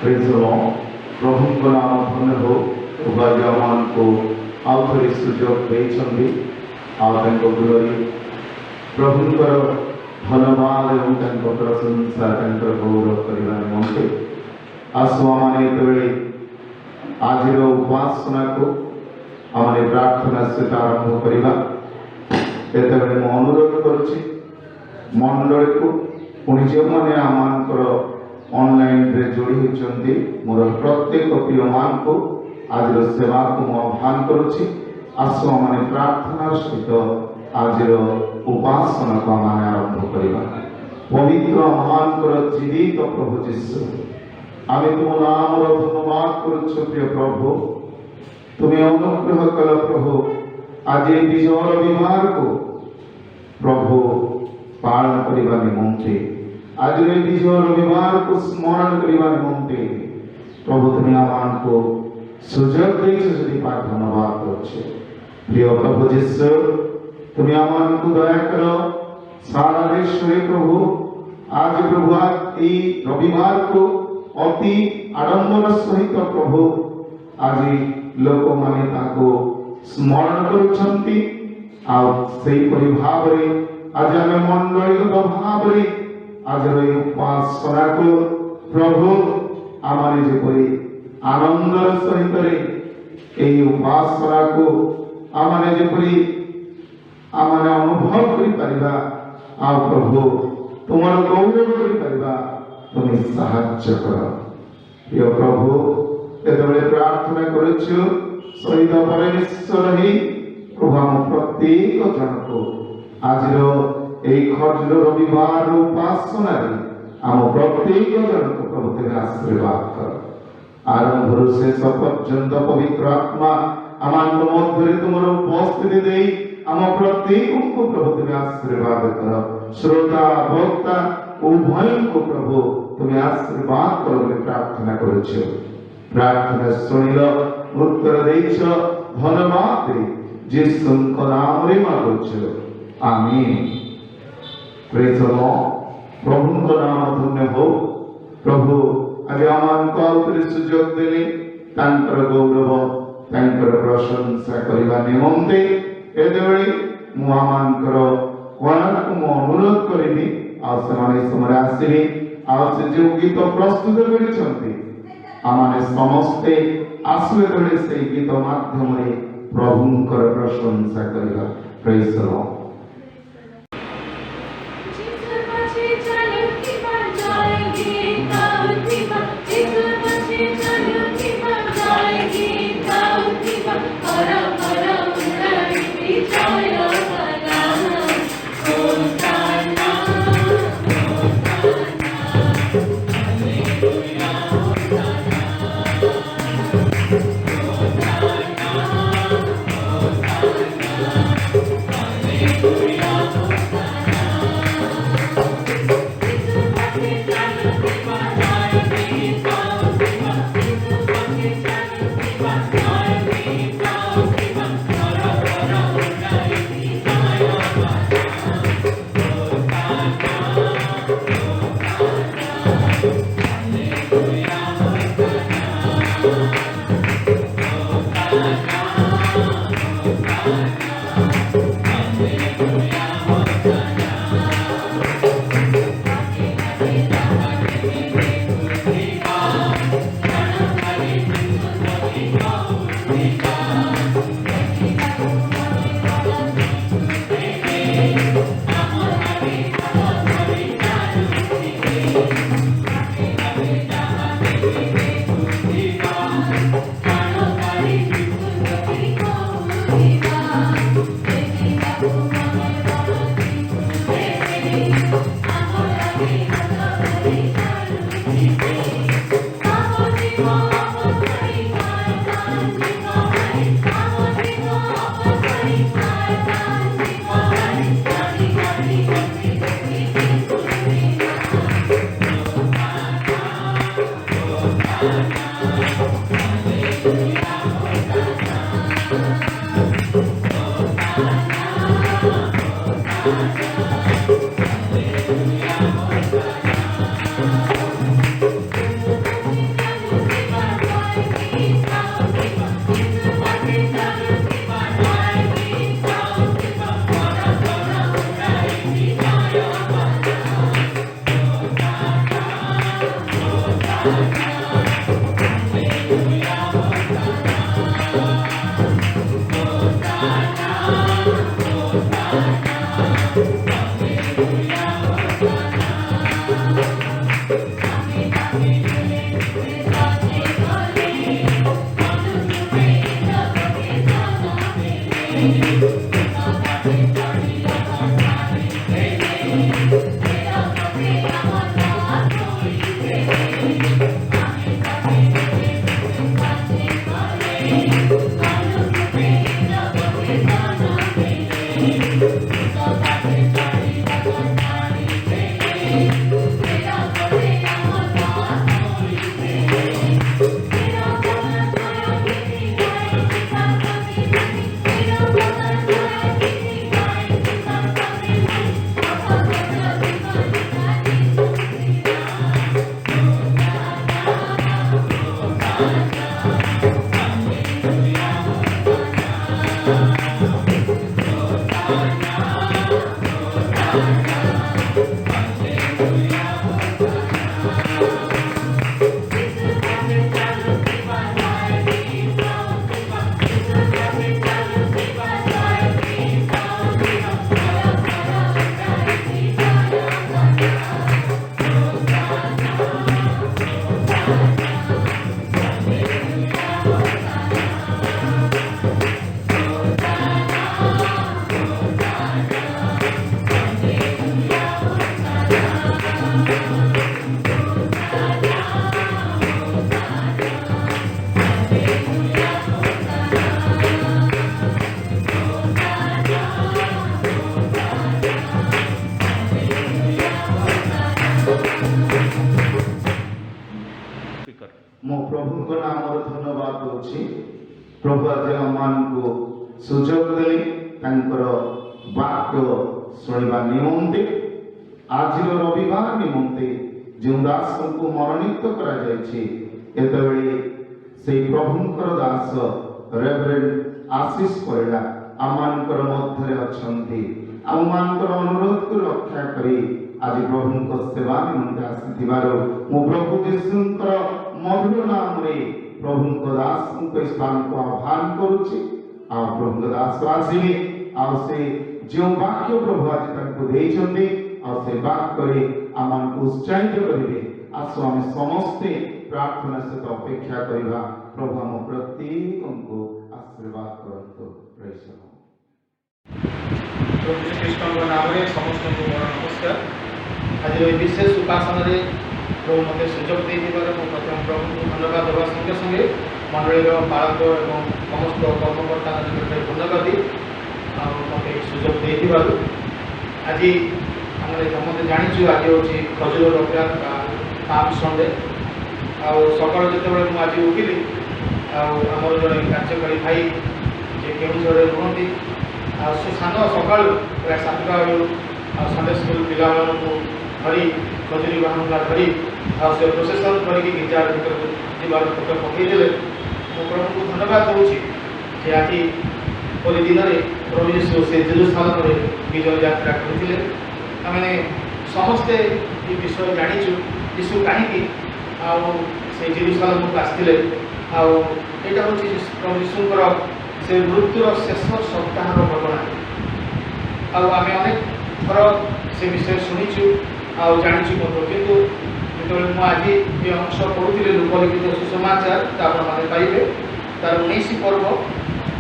Praise the Lord. प्रभु नाम धन्य हो। भाग्यवान को आउ थे सुजोग देइछन्ति ग्लोरी प्रभुंकर धन्यवाद एवं प्रशंसा गौरव करने निमंते आसु आमे आज उपासना को आम प्रार्थना सहित आरंभ करवा। ये अनुरोध करुच्ची मंडल को पुणी जो मैंने आमर ऑनलाइन रे जोड़ी होती मोर प्रत्येक प्रिय मान को आज सेवा को मु आह्वान करुच्ची। आसु आम प्रार्थना सहित आज उपासना को आम आरंभ करवा। पवित्र महान जीवित प्रभु जीशु आम तुम नाम धन्यवाद करुच्छ। प्रिय प्रभु तुम्हें अनुग्रह कल प्रभु आज विजय रविवार को प्रभु पालन करने निमंते आज विजय रविवार को स्मरण करने निमंते प्रभु तुम्हें आम को सुजोग देती धन्यवाद कर। प्रिय प्रभु जीशु तुम्हें आम को दया कर सारा देश प्रभु आज प्रभु आज रविवार को अति आडंबर सहित प्रभु आज लोक माने ताको स्मरण करुछंती सेहीपरि भाव आज आम मंडलिगत भाव आज उपासना को प्रभु आम जेपरि आनंदर सहित यही उपासना को आम जेपरि आम अनुभव करिपरिबा आ प्रभु तुमर गौरव करिपरिबा तुम्हें साहाय्य कर। प्रिय प्रभु ये प्रार्थना करुछु शहीद परमेश्वर ही प्रभु आम प्रत्येक जन को आज खर्ज रविवार उपासना आम प्रत्येक जन को प्रभु तेरे आशीर्वाद कर। आरंभ शेष पर्यंत पवित्र आत्मा आम मध्य तुम उपस्थिति दे आम प्रत्येक को प्रभु तुम्हें आशीर्वाद कर। श्रोता वक्ता उभय को प्रभु तुम्हें आशीर्वाद कर बोली प्रार्थना करुछु। प्रार्थना शुणिल उत्तर देछ धन्यवाद जीसु नाम रे मागुछु आमीन। Praise the Lord. प्रभु नाम धन्य हो। प्रभु आज आमान को सुजोग देले तांकर गौरव तांकर प्रशंसा करबा निमंते एदेबेले मु आमानकर कोन को मु अनुरोध करिबी आ समाने समय आसीबे आ से जो गीत प्रस्तुत करिसंती आमाने समस्ते आसुए तळे से गीत माध्यम रे प्रभुंकर प्रशंसा करबा। Praise the Lord. मो प्रभु को नाम धन्यवाद दूची। प्रभु आज आम सुजोग देले तांकर वाक्य शुणा निमंते आज रविवार निमंते जो दास को मनोनीत करा जायछि एतबेले से प्रभुंकर दास रेवरेंड आशीष परिडा आमानकर मध्य अछंती आमानकर अनुरोध को रक्षा करी आज प्रभु सेवा निमंते आसीथिबारो मो प्रभु यीशुंकर मधुर नाम रे प्रभु दास को स्थान को आह्वान करुछि आ प्रभु दास आसिले आ से जो वाक्य प्रभु आज तक देइछन्ते आ से वाक्य रे आमान को उत्साहित करिवे आसो हम समस्ते प्रार्थना से अपेक्षा करिवा प्रभु हम प्रत्येक को आशीर्वाद करंतो प्रेज प्रभु कृष्ण नाम रे समस्त को नमस्कार। आज विशेष उपासना रे प्रभु मत सुजोग देथिबार मो प्रथम प्रभु को धन्यवाद देवा संगे संगे मंडलीर पालक एवं समस्त कर्मकर्ता धन्यवाद दी मत सुजोग देथिबार आज आम समस्त जानी आज हूँ खजुर रविवार पाम संडे आकाल जो आज उठिली आमर जड़े कार्यकारी भाई जे केउझर रुहति से सान सका प्राय 7टा बेलू संडे स्कूल पिला धरी खजुरी बाहन धरी से प्रोसेसन करके गिरजार भर जीवार फोटो पकईदे मो प्रभु को धन्यवाद दूसरी जे आज परी दिन में प्रभु यीशु से जेरूसालेम विजय यात्रा करते आम समस्ते ये विषय जाचु यीशु कहीं से जेरूसालेम को आसते यहाँ हूँ प्रभु यीशुंकर से मृत्युर शेष सप्ताह घटना आम अनेक थर से विषय शुणीचु जाचु कितु जो आज ये अंश पढ़ुली लोकलिखित सुसमाचार आपने पाइबे तार 19 पर्व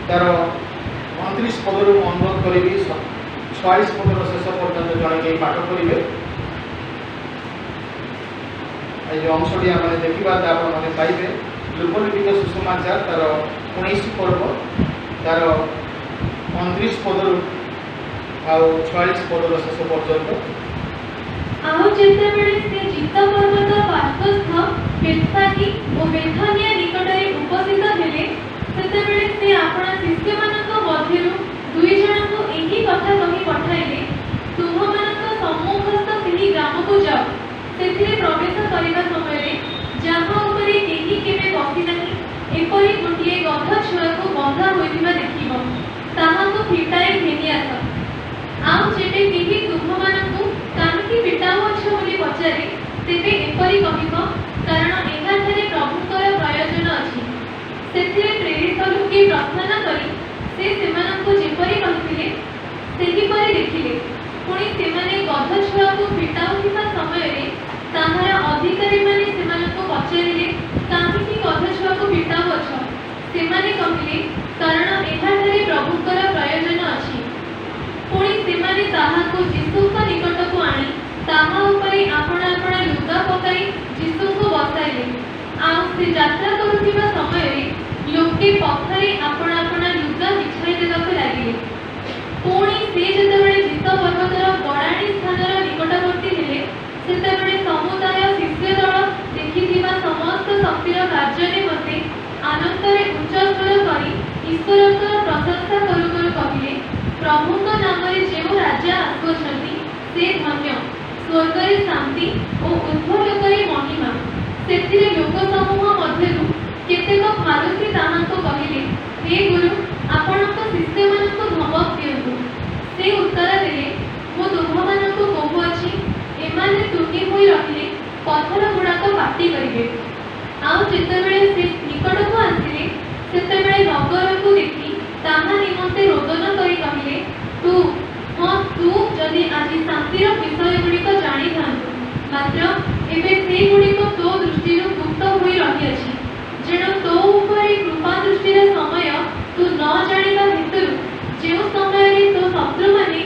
तार 29 पदर अनुरोध करी 46 पदर शेष पर्यटन जड़े कहीं पाठ करेंगे जो अंशटी आम देखा आपने पाइबे लोकलिखित सुसमाचार तार 19 पर्व तार 29 पदर आ 46 पदर शेष पर्यटन जेतेबेले से जित पर्वत पार्श्वस्थ बेथानी और बेथानिया निकटरे उपस्थित हेले सेतेबेले से आपणा शिष्यमानक मध्यरु दुई जनकु एही कथा कहि पठाइले तुम्हमानक सम्मुखस्थ सेही ग्राम को जाओ सेथिरे प्रवेश करिबा समय जहाँ उपरे केही केबे बसी नाही एपरि गोटिए गधा छुआ को बंधा होइथिबा देखिबो ताहाको फिटाई घेनी आस आउ जेबे केही तुम्हमानकु काहिकी पिटाउछ बोली पचारे तेबे एपरि कहिबो कारण एहाथरे प्रभुकर प्रयोजन अछि सेथिरे प्रेरित लोके प्रार्थना करी से सेमानकु जेपरि कहिथिले सेही परि देखिले पुणी सेमाने गधा छुआ को पिटाउथिबा समय रे ताहार अधिकारी माने सेमानकु पचारिले काहिकी गधा छुआ को पिटाउछ सेमाने कहिले कारण एहाथरे प्रभुकर प्रयोजन अछि पुणी सेमाने ताहाको जीशुको निकटको आनी ताहा उपरे आपणा आपणा लुगा पकाई जीशुको बसाइले आउ से यात्रा करुथिबा समय रे लोके पथरे आपणा आपणा लुगा बिछाई देबाक लागिले पुणी से जेतेबेले जित पर्वतर बड़ाणी स्थानर निकटवर्ती हेले सेतेबेले समुदाय शिष्य दल देखिथिबा समस्त शक्तिर कार्य निमंते आनंदरे उच्च स्वर करी ईश्वरकर प्रशंसा करू करू कहिले प्रभुଙ୍କ नामରେ ଯେଉଁ ରାଜା ଆସୁଅଛନ୍ତି ସେ ଧନ୍ୟ ସ୍ୱର୍ଗରେ ଶାନ୍ତି ଓ ଉର୍ଦ୍ଧ୍ୱ ଲୋକରେ ମହିମା ସେଥିରେ ଲୋକ ସମୂହ ମଧ୍ୟରୁ देखि ताहा निमंते रोदन करी कहिले तू तू जदि आज शांतिर विषय गुड़िक जानी थांतु मात्र एबे से गुड़िक तो दृष्टि गुप्त होई रही अछि जेणु तो उपरे कृपा दृष्टिर समय तू न जानिबा हेतुरु जेउ समय रे तो शत्रु माने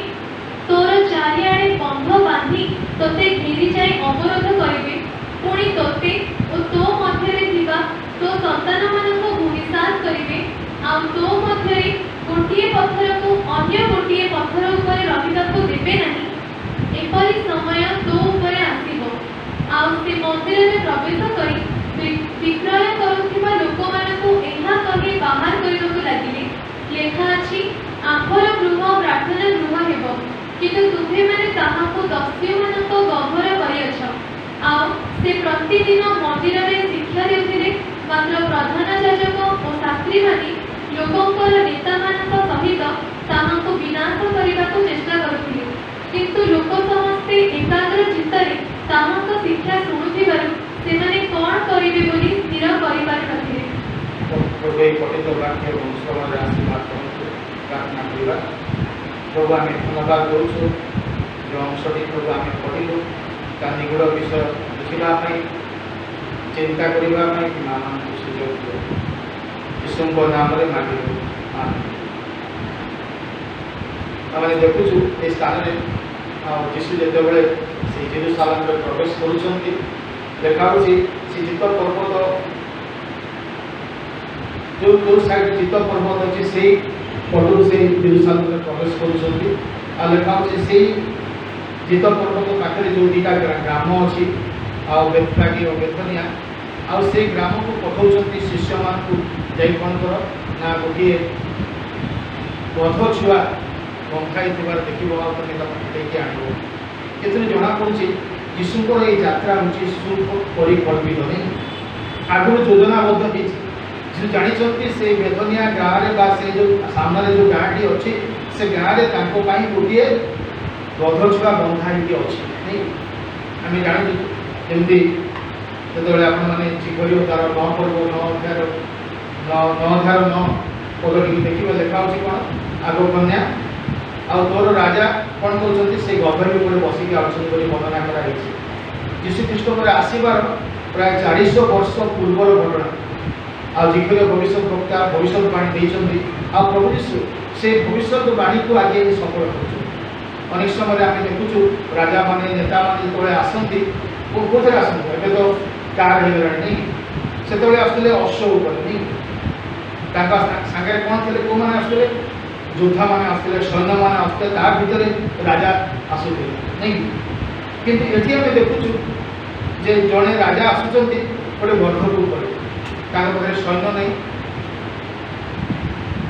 तोर चारिआडे बंध बांधी तोते घेरी जाई अवरोध करिवे पुणी तोते ओ तो मध्यरे थिबा तो संतान मानको भूमिसात करिवे आ तो मध्यरे गोटिए पत्थर को अन्य गोटिए पत्थर उपरे रहिबाकू देबे नाही एपरि समय तो उपरे आसीबो आ से मंदिर में प्रवेश करी विक्रय करुथिबा लोकमानଙ୍କୁ ଏହା କହି ବାହାର କରିବାକୁ ଲାଗିଲେ ଲେଖା ଅଛି ଆମ୍ଭର ଗୃହ ପ୍ରାର୍ଥନା ଗୃହ ହେବ କିନ୍ତୁ ତୁମ୍ଭେମାନେ ତାହାକୁ ଦସ୍ୟୁମାନଙ୍କ ଗହ୍ୱର କରିଅଛ ଆଉ ସେ ପ୍ରତିଦିନ ମନ୍ଦିରରେ ଶିକ୍ଷା ଦେଉଥିଲେ ମାତ୍ର ପ୍ରଧାନ ଯାଜକ ଓ ଶାସ୍ତ୍ରୀମାନେ ଲୋକଙ୍କର ନେତାମାନଙ୍କ ସହିତ ତାହାଙ୍କୁ ବିନାଶ କରିବାକୁ ଚେଷ୍ଟା କରୁଥିଲେ କିନ୍ତୁ ଲୋକ ସମସ୍ତେ ଏକାଗ୍ର ଚିତ୍ତରେ ତାହାଙ୍କ ଶିକ୍ଷା ଶୁଣୁଥିବାରୁ ସେମାନେ କ'ଣ କରିବେ ବୋଲି ସ୍ଥିର କରିପାରିନଥିଲେ। प्रभु पठित वाक्य और श्रवण आशीर्वाद करते प्रार्थना करवा प्रभु आम धन्यवाद करूँ जो अंशटी प्रभु आम पढ़लु ता निगूढ़ विषय बुझापी चिंता करने कि माँ मान सुजोग यीशु नाम मांगलु आम देखुचु ये स्थान में यीशु जिते से जेरूसालेम प्रवेश करुँच देखा से जित पर्वत जो जो साइड जित पर्वत अच्छे से पटू से जेरूसालेम प्रवेश कर लेखा से जित पर्वत पाखे जो दुटा ग्राम अच्छी बेतफागी और बेथनिया आउ से ग्राम को पठाऊँ शिष्य मान जा कौन कर ना गोटे बध छुआ बंधाई देख लेकिन आण ये जना पड़ी यीशुकर ये यात्रा हूँ परिकल्पित नहीं आगुरी योजनाबद्ध हो जानते से बेथनिया गाँव में से जो सामने जो गाँटी अच्छी से गाँव में गोटे बध छुआ बंधाई अच्छी आम जानू जमी जो आपने चिखरी तार 9 पर्व 9 अध्याय 9 पद देखिए देखा कौन आग कन्या आ तोर राजा कौन कर से गधरी उपरे बसिक वर्णना कराई यीशु ख्रीष्ट आसबार प्राय 400 वर्ष पूर्वर घटना आखिर भविष्य वक्ता भविष्यवाणी देते आ प्रभु यीशु से भविष्यवाणी को आगे सफल कर अनेक समय आम देखुचु राजा मैंने नेता मैंने जो आसती कौन आसती एवं तो कार हो नहीं से आसते अश्व उपर नहीं सागे कौन थे कौ मैंने आसते योद्धा मैंने आसते सैन्य मैंने आसते तार भितर राजा आसुते नहीं किंतु ये आम देखुचु जे जड़े राजा आसुच्च गोटे बंधक उपर पाखे सैन्य नहीं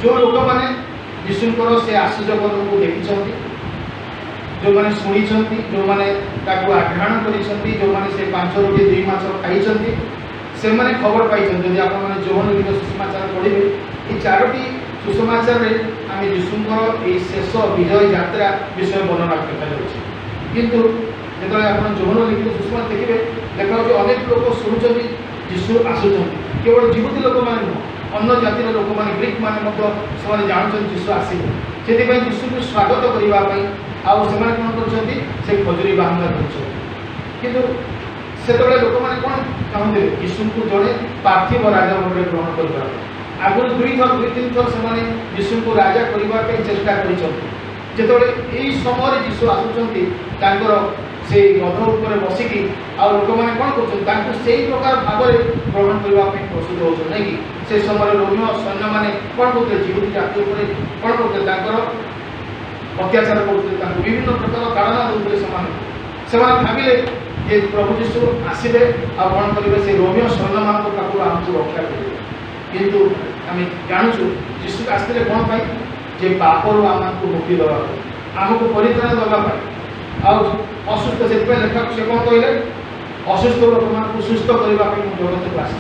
जो लोक मैंने यीशुकर से आश्चर्य को देखी जो मैंने शुणी जो मैंने आघ्राण कर जो मैंने से 5 रोटी 2 माछ खाई से मैंने खबर पाई जब आप जोहन लिखित सुसमाचार पढ़े ये 4टी सुसमाचार आम यीशुकर ये शेष विजय यात्रा विषय वर्णना देखा किंतु जो आप जोहन लिखित सुसमाचार देखिए देखा अनेक लोग शुणुं यीशु आसुच्च केवल जीवती लोक मैंने नुह अन्य जातिर लोक मैंने ग्रीक मैंने जानते यीशु आसवे से यीशु को स्वागत करने आउ से कौन कर खजुरी बांधा कर से लोक मैंने कौन चाहते यीशु को जड़े पार्थिव राजा भाव ग्रहण करवा आगुरी 2 थर 2-3 थर से यीशु को राजा करने चेष्टा कर यही समय यीशु आसुच्च से गध उपर बसिकी लोक मैंने कौन कर प्रकार भाव ग्रहण करने प्रस्तुत होती नहीं कि से समय रोमियो सैन्य मैंने कौन करते जीवती जाति कौन करते अत्याचार करते विभिन्न प्रकार कारण दूसरे से भाविले जे प्रभु यीशु आसवे आ कौन करेंगे से रोमियो सैन्य मान पाखु आमको रक्षा करेंगे किंतु आम जानूँ यीशु आसते कौन पाई जे पापरू आमको मुक्ति देवा आमको परित्राण देवाई असुस्थ से लेखा से कौन कहले असुस्थ लोक मान सुस्थ करने जगत को आस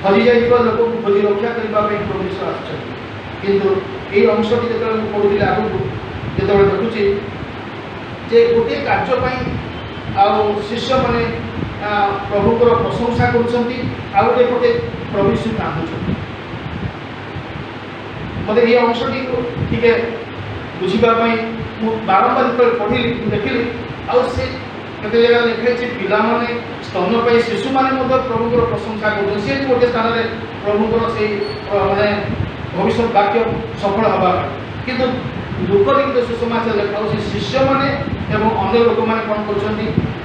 हजि जा लोक को खोजी रक्षा करने प्रभु यीशु आसुच्च ये अंशटी जो पढ़ुली आगू जो देखुची जे गोटे कार्य शिष्य मैंने प्रभुकर प्रशंसा करुँच प्रभु यीशु कांदुच मत ये अंशटी टे बुझापी बारंबार जो पढ़ी देखिली आते जगह लिखाई पिलाने स्तनपाई शिशु मैंने प्रभुଙ୍କର प्रशंसा कर सी गोटे स्थान में प्रभुଙ୍କର से माने भविष्य वाक्य सफल हवा किंतु दुख लिखित सुसमाचार देखा शिष्य मैंने एवं अन्य लोक मैंने कौन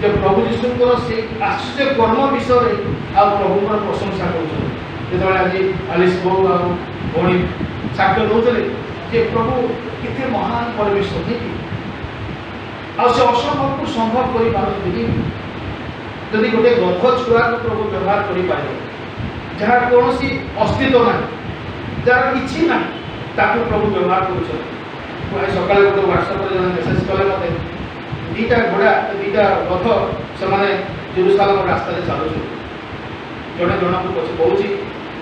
कर प्रभु यीशुଙ୍କର से आश्चर्य कर्म विषय आ प्रभुଙ୍କର प्रशंसा कर आज आलिस बो आनी साक्ष्य दौले जे प्रभु कितने महान परमेश्वर नहीं से असंभव को संभव कर गोटे गध छुआ को प्रभु व्यवहार कर जहाँ कौन अस्तित्व ना जार कि ना प्रभु व्यवहार कर सका गोटे व्हाट्सएप जन मेसेज कले मत दीटा घोड़ा दीटा रथ से जेरूसालेम रास्ता चलु जड़े जन को पचे कौच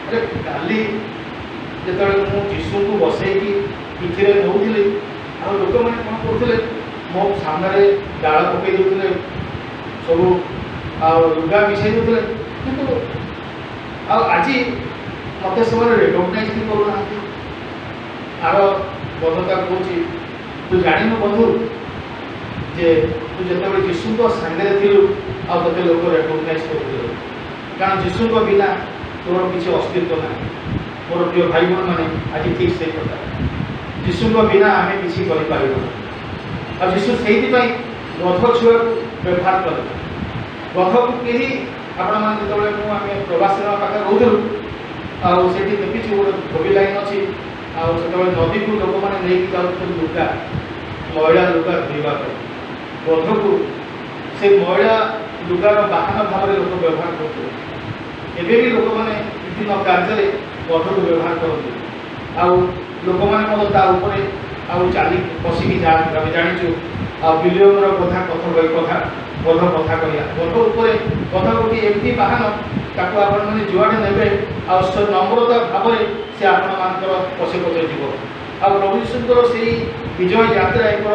अरे काली जो मुझे जीशु को बसैकी पिठिरे नौली आ लोक मैंने कौन करुले मो सामने डाल पकई दूसरे सब लुगा मिसाई दूसरे कि आज मत से रेकग्नाइज भी करूना आर बंधुता कौच तू जान बंधु जे तू जो जीशु सांगे थिलु आते लोक रेकग्नाइज कर कारण जीशु बिना तोर किसी अस्तित्व ना मोर प्रिय भाई बहन मैंने आज ठीक से प्रकार जीशु बिना आम किसी कर जीशु से रथ छुआ को व्यवहार कले रथ को कहीं आपण मैंने जो आम प्रवासी पाखे रोलु आठी देखी गोटे धोबी लाइन अच्छी आते नदी को लोक मैंने नहीं जाऊँ लुगा मैला लुगा धोवाई रथ को से मैला लुगार बाहन भाव में लोक व्यवहार करते भी लोक मैंने विभिन्न कार्य रथ को व्यवहार करते लोक मैंने चली बसिकी जाचु विलियम कथा कथा बध कथा कहला बध उपर बध गोटे एमती बाहन ताको आपण मैंने जुआड़े नेबे नम्रता भाव से आपण मानकर पछे पछे जीव प्रभु यीशुଙ୍କର से विजय यात्रा एक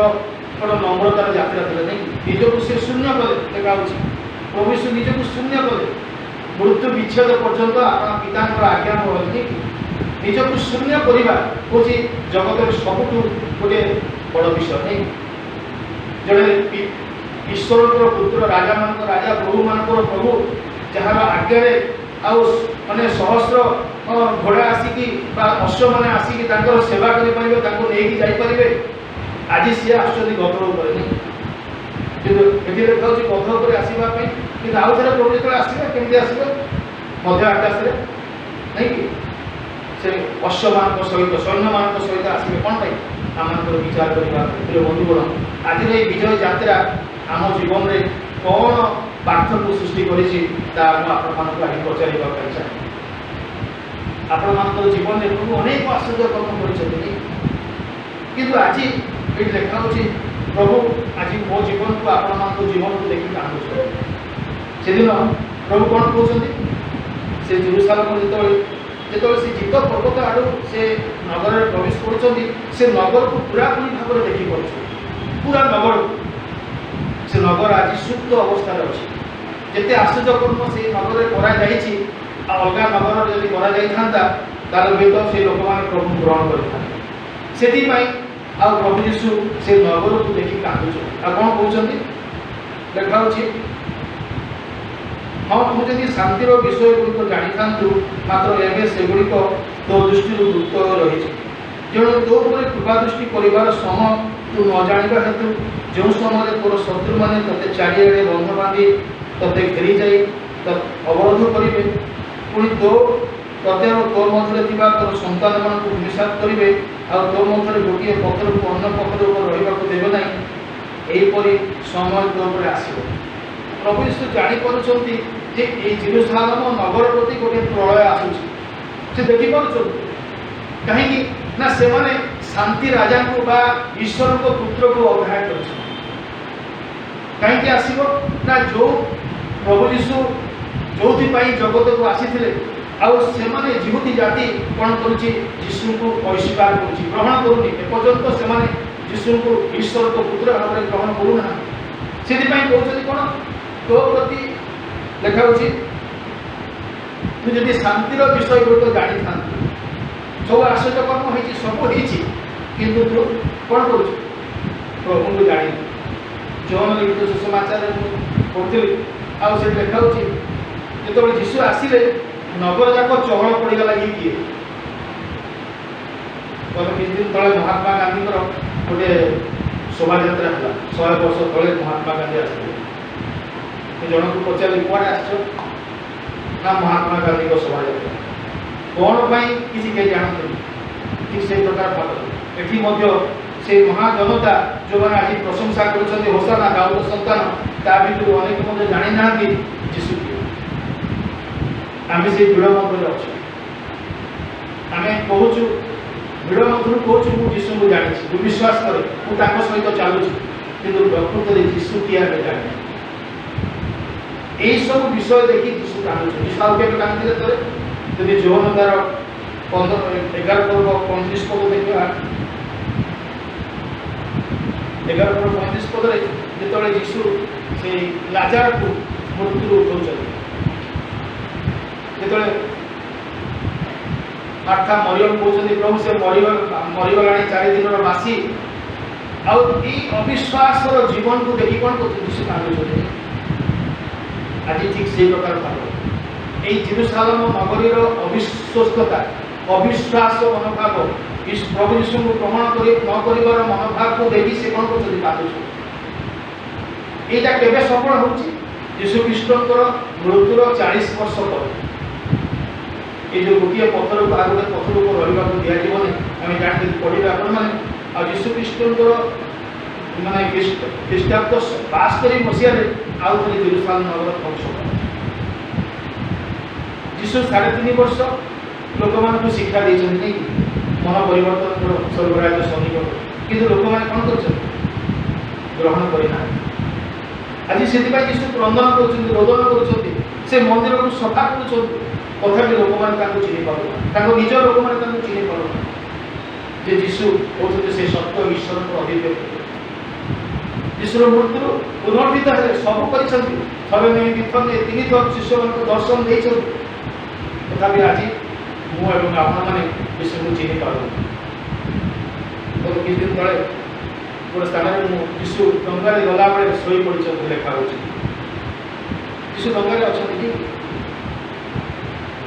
नम्रतार यात्रा थी नहीं निजक से शून्य कले देखा प्रभु यीशु निजक शून्य कले मृत्यु विच्छेद पर्यंत आप पिता आज्ञा नहीं निजक शून्य करवा हूँ जगत सबुठ गोटे बड़ विषय नहीं जड़े ईश्वर पुत्र राजा मान राजा प्रभु मान प्रभु जार आज्ञा माने सहस्र घोड़ा आसिकी अश्व मैंने आसिकी सेवा करें आज सी आसुँच गध उपर नहीं ये देखा गध उपर आसवाई कि आउ थे प्रभु जो आसवे केमी आसवे मध्य आकाश नहीं कि से अश्व मान सहित सैन्य मान सहित आसवे कौन पाई आम विचार करवा प्रिय बंधुगण आज ये विजय यात्रा आम जीवन में कौन पार्थक्य सृष्टि कर पचार चाहे आपण जीवन में प्रभु अनेक आश्चर्य कर्म कर आज ये देखा प्रभु आज मो जीवन को आपण जीवन को देखिए कांदुचे से दिन प्रभु कौन कहते से जेरूसालेम जो से जीत पर्वत आड़ से नगर में प्रवेश कर नगर को पूरापूरी भाव में देखी पार्छ पूरा नगर से नगर आज सुप्त अवस्था अच्छी जिते आश्चर्य कर्म से नगर में कराई अलग नगर जब कर हुए तो से लोक मैंने प्रभु ग्रहण करें आ प्रभु यीशु से नगर को देखिए कांदुचे आ कौन कहते देखा हाँ मुझे शांतिर विषय गुड़िक जानी था मात्र एवं से गुड़िक तो दृष्टि गुप्त रही तेणु तो कृपा दृष्टि कर समय तू न जाना हेतु जो समय तोर शत्रु मैंने ते चारिड़े बंध बांधि ते घेरी जा अवरोध करेंगे पुणी तो तोर मध्य तोर सन्तान मान निषाद करेंगे तो मध्य गोटे पथर को अन्य पथर रहा देवे ना यहीपर समय तो आसो प्रभु यीशु जापी जे जेरूसालेम नगर प्रति गोटे प्रलय आसूँ से देखिपुर कहीं ना से माने शांति राजा को बा ईश्वर को पुत्र को अग्राह्य कर कहीं आसो ना जो प्रभु यीशु जो जगत को आसी आने जीवती जाति कौन करू को अस्वीकार कर ग्रहण करूनी एपर्यंत से जीशु को ईश्वर को पुत्र भाव में ग्रहण करूना से कहते कौन तो प्रति देखा तुझे शांतिर विषय गुड़िक जानी था सब आश्चर्य कर्म होती सब होती किंतु तू कौन करूँ प्रभु को जानी जौन लिखित सुसमाचार पढ़ी आसे देखा जो जीशु आसिले नगर जाक चहल पड़गला ये किए गत किछ दिन तले महात्मा गांधी गोटे शोभा यात्रा है 100 वर्ष तले महात्मा गांधी आसते जन को पचारे कौन आस महात्मा गांधी को शोभा यात्रा कौन किसी के जानते ठीक से प्रकार भाव एटी से महाजनता जो मैंने आज प्रशंसा कर होसाना दाऊद संतान ता भर अनेक मध्य जानी ना जीशु किए आम से भिड़ मध्य अच्छे आम कहूँ भिड़ मध्य कहूँ मुझे जीशु को जानी विश्वास करे मुझे सहित चलुची कि प्रकृत में जीशु किए आम जानी यही सब विषय देखी जीशु कांदुचे जीशु आउ के कांदी थे जब जौन तार 11 पर्व 35 पद देखा 11 पर्व 35 पद जो जीशु से लाजार को मृत्यु उठाऊँ जो मार्था मरियम कहते प्रभु से मरीगला 4 दिन बासी अविश्वास जीवन को देखी कौन कर जीशु कांदुचे आज ठीक से प्रकार भाव এই जेरुसालेम नगरीर अविश्वस्तता अविश्वास मनोभाव प्रभु यीशु को प्रमाण न कर मनोभाव को देखी से कौन कर यहाँ केवे सफल हो यीशु ख्रीष्टर मृत्युर 40 वर्ष पर ये जो गोटे पथर को आगे पथर को रहा दिजावन आम जानते पढ़े आपण मैंने यीशु ख्रीष्टर माने ख्रीष्टाब्द 72 मसीह आउ थे जेरुसालेम नगर ध्वंस जीशु 3.5 वर्ष लोक मान शिक्षा देते नहीं मन परिवर्तन सर्वराज सैनिक किंतु लोक मैंने कौन कर ग्रहण करना आज से जीशु क्रंदन कर रोदन कर मंदिर को सफा कर तथापि लोक मैंने चिन्ह पार निज लोक मैंने चिन्ह पार जीशु कहते से सत्य ईश्वर को अभिव्यक्ति जीशुर मृत्यु पुनर्वित है सब कर थरे नहीं दिथर नहीं 3 थर शिष्य मान दर्शन देते तथापि आज मुझे मैंने विषय को चिन्ह पार किछ दिन तले गोटे स्थान जीशु डंगार गला बेले शोई पड़ी लेखा हो जीशु डंगार अच्छा कि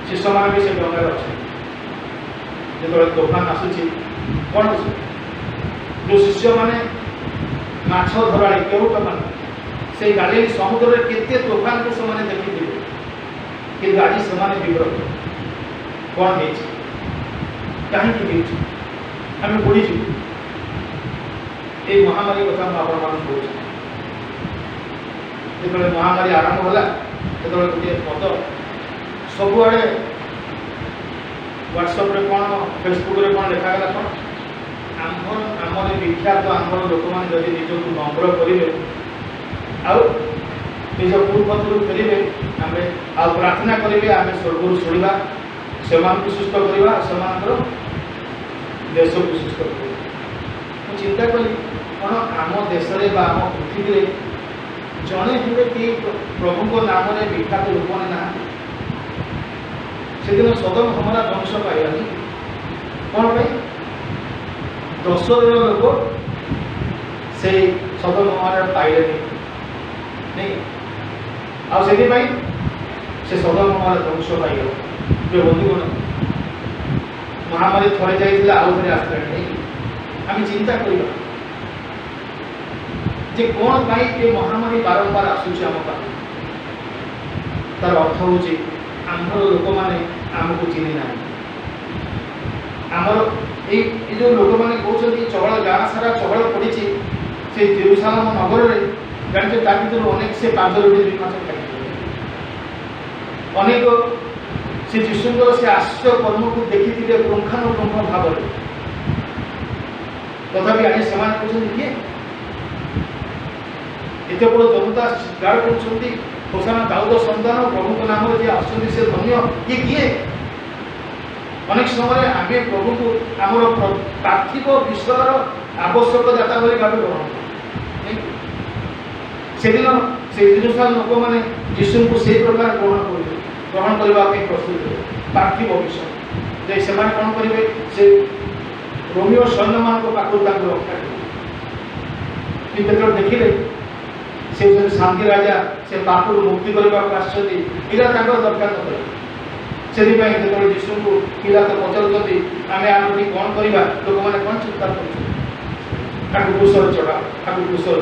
शिष्य मैंने भी से डंगार अच्छे जो तोफान आसूची कौन जो शिष्य मैंने माछ धरा केवट मान से गाली समुद्र में केते तोफान को से देखी कि आज से विव्रत कौन कहीं आम बुड़ीचु ये महामारी कथा मुझे जो महामारी आरंभ होला जो गोटे पद सबुआड़े व्हाट्सएप रे कौन फेसबुक रे कौन लिखागला कौन आमर विख्यात आमर लोक मैंने जब निजक नम्र करेंगे आउ निज पूर्वतु फेरबे आम आ प्रार्थना करेंगे आम स्वर्ग शुणा से सुस्थ करवा से देश को सुस्थ कर चिंता कली कौन आम देश में आम पृथ्वी जड़े हे कि प्रभु नाम विख्यात लोक मैंने ना से दिन सदम हमारा ध्वंस पाइबानी कौन भाई 10 जन लोक से सदम हमारा पाइले नहीं से सदम हमारा ध्वंस पाइगला जो बंधुगण महामारी थरे जाइए आउ थे आसला नहीं आम चिंता करवा जे कौन पाई ये महामारी बारंबार आसूची आम पाख तार अर्थ हूँ आमर लोक मैंने आमको चिन्ह ना आमर ये जो लोक मैंने कहते चहल गाँ सारा चहल पड़ी से जेरुसालेम नगर में जानते भर अनेक से 5 रोटी 2 माछ खाई अनेक से जीशुंर से आश्चर्य कर्म को देखी थे पुंखानुपुंख भाव तथापि आज से कहते किए एत बड़ जनता चित्कार कर होसाना दाऊद संतान प्रभु नाम जी आसुँच से धन्य ये किए अनेक समय आम प्रभु को आमर पार्थिव विषयर आवश्यक दाता भाव ग्रहण से दिन से जेरुसालेम लोक मैंने जीशु को से प्रकार ग्रहण करने प्रस्तुत पार्थिव विषय ଯେ ସେମାନେ କ'ଣ କରିବେ, ସେ ରୋମିଓ ସୈନ୍ୟମାନଙ୍କ ପାଖରୁ ତାଙ୍କୁ ରକ୍ଷା କରିବେ। କିନ୍ତୁ ଯେତେବେଳେ ଦେଖିଲେ ସେ ହେଉଛନ୍ତି ଶାନ୍ତି ରାଜା, ସେ ପାପରୁ ମୁକ୍ତି କରିବାକୁ ଆସିଛନ୍ତି, ଏଇଟା ତାଙ୍କର ଦରକାର ନଥିଲା। ସେଥିପାଇଁ ଯେତେବେଳେ ଯୀଶୁଙ୍କୁ ପିଲାତ ପଚାରୁଛନ୍ତି ଆମେ ଆଗକୁ କ'ଣ କରିବା, ଲୋକମାନେ କ'ଣ ଚିନ୍ତା କରୁଛନ୍ତି, ତାକୁ କ୍ରୁଶରେ ଚଢ଼ାଅ, ତାକୁ କ୍ରୁଶରେ।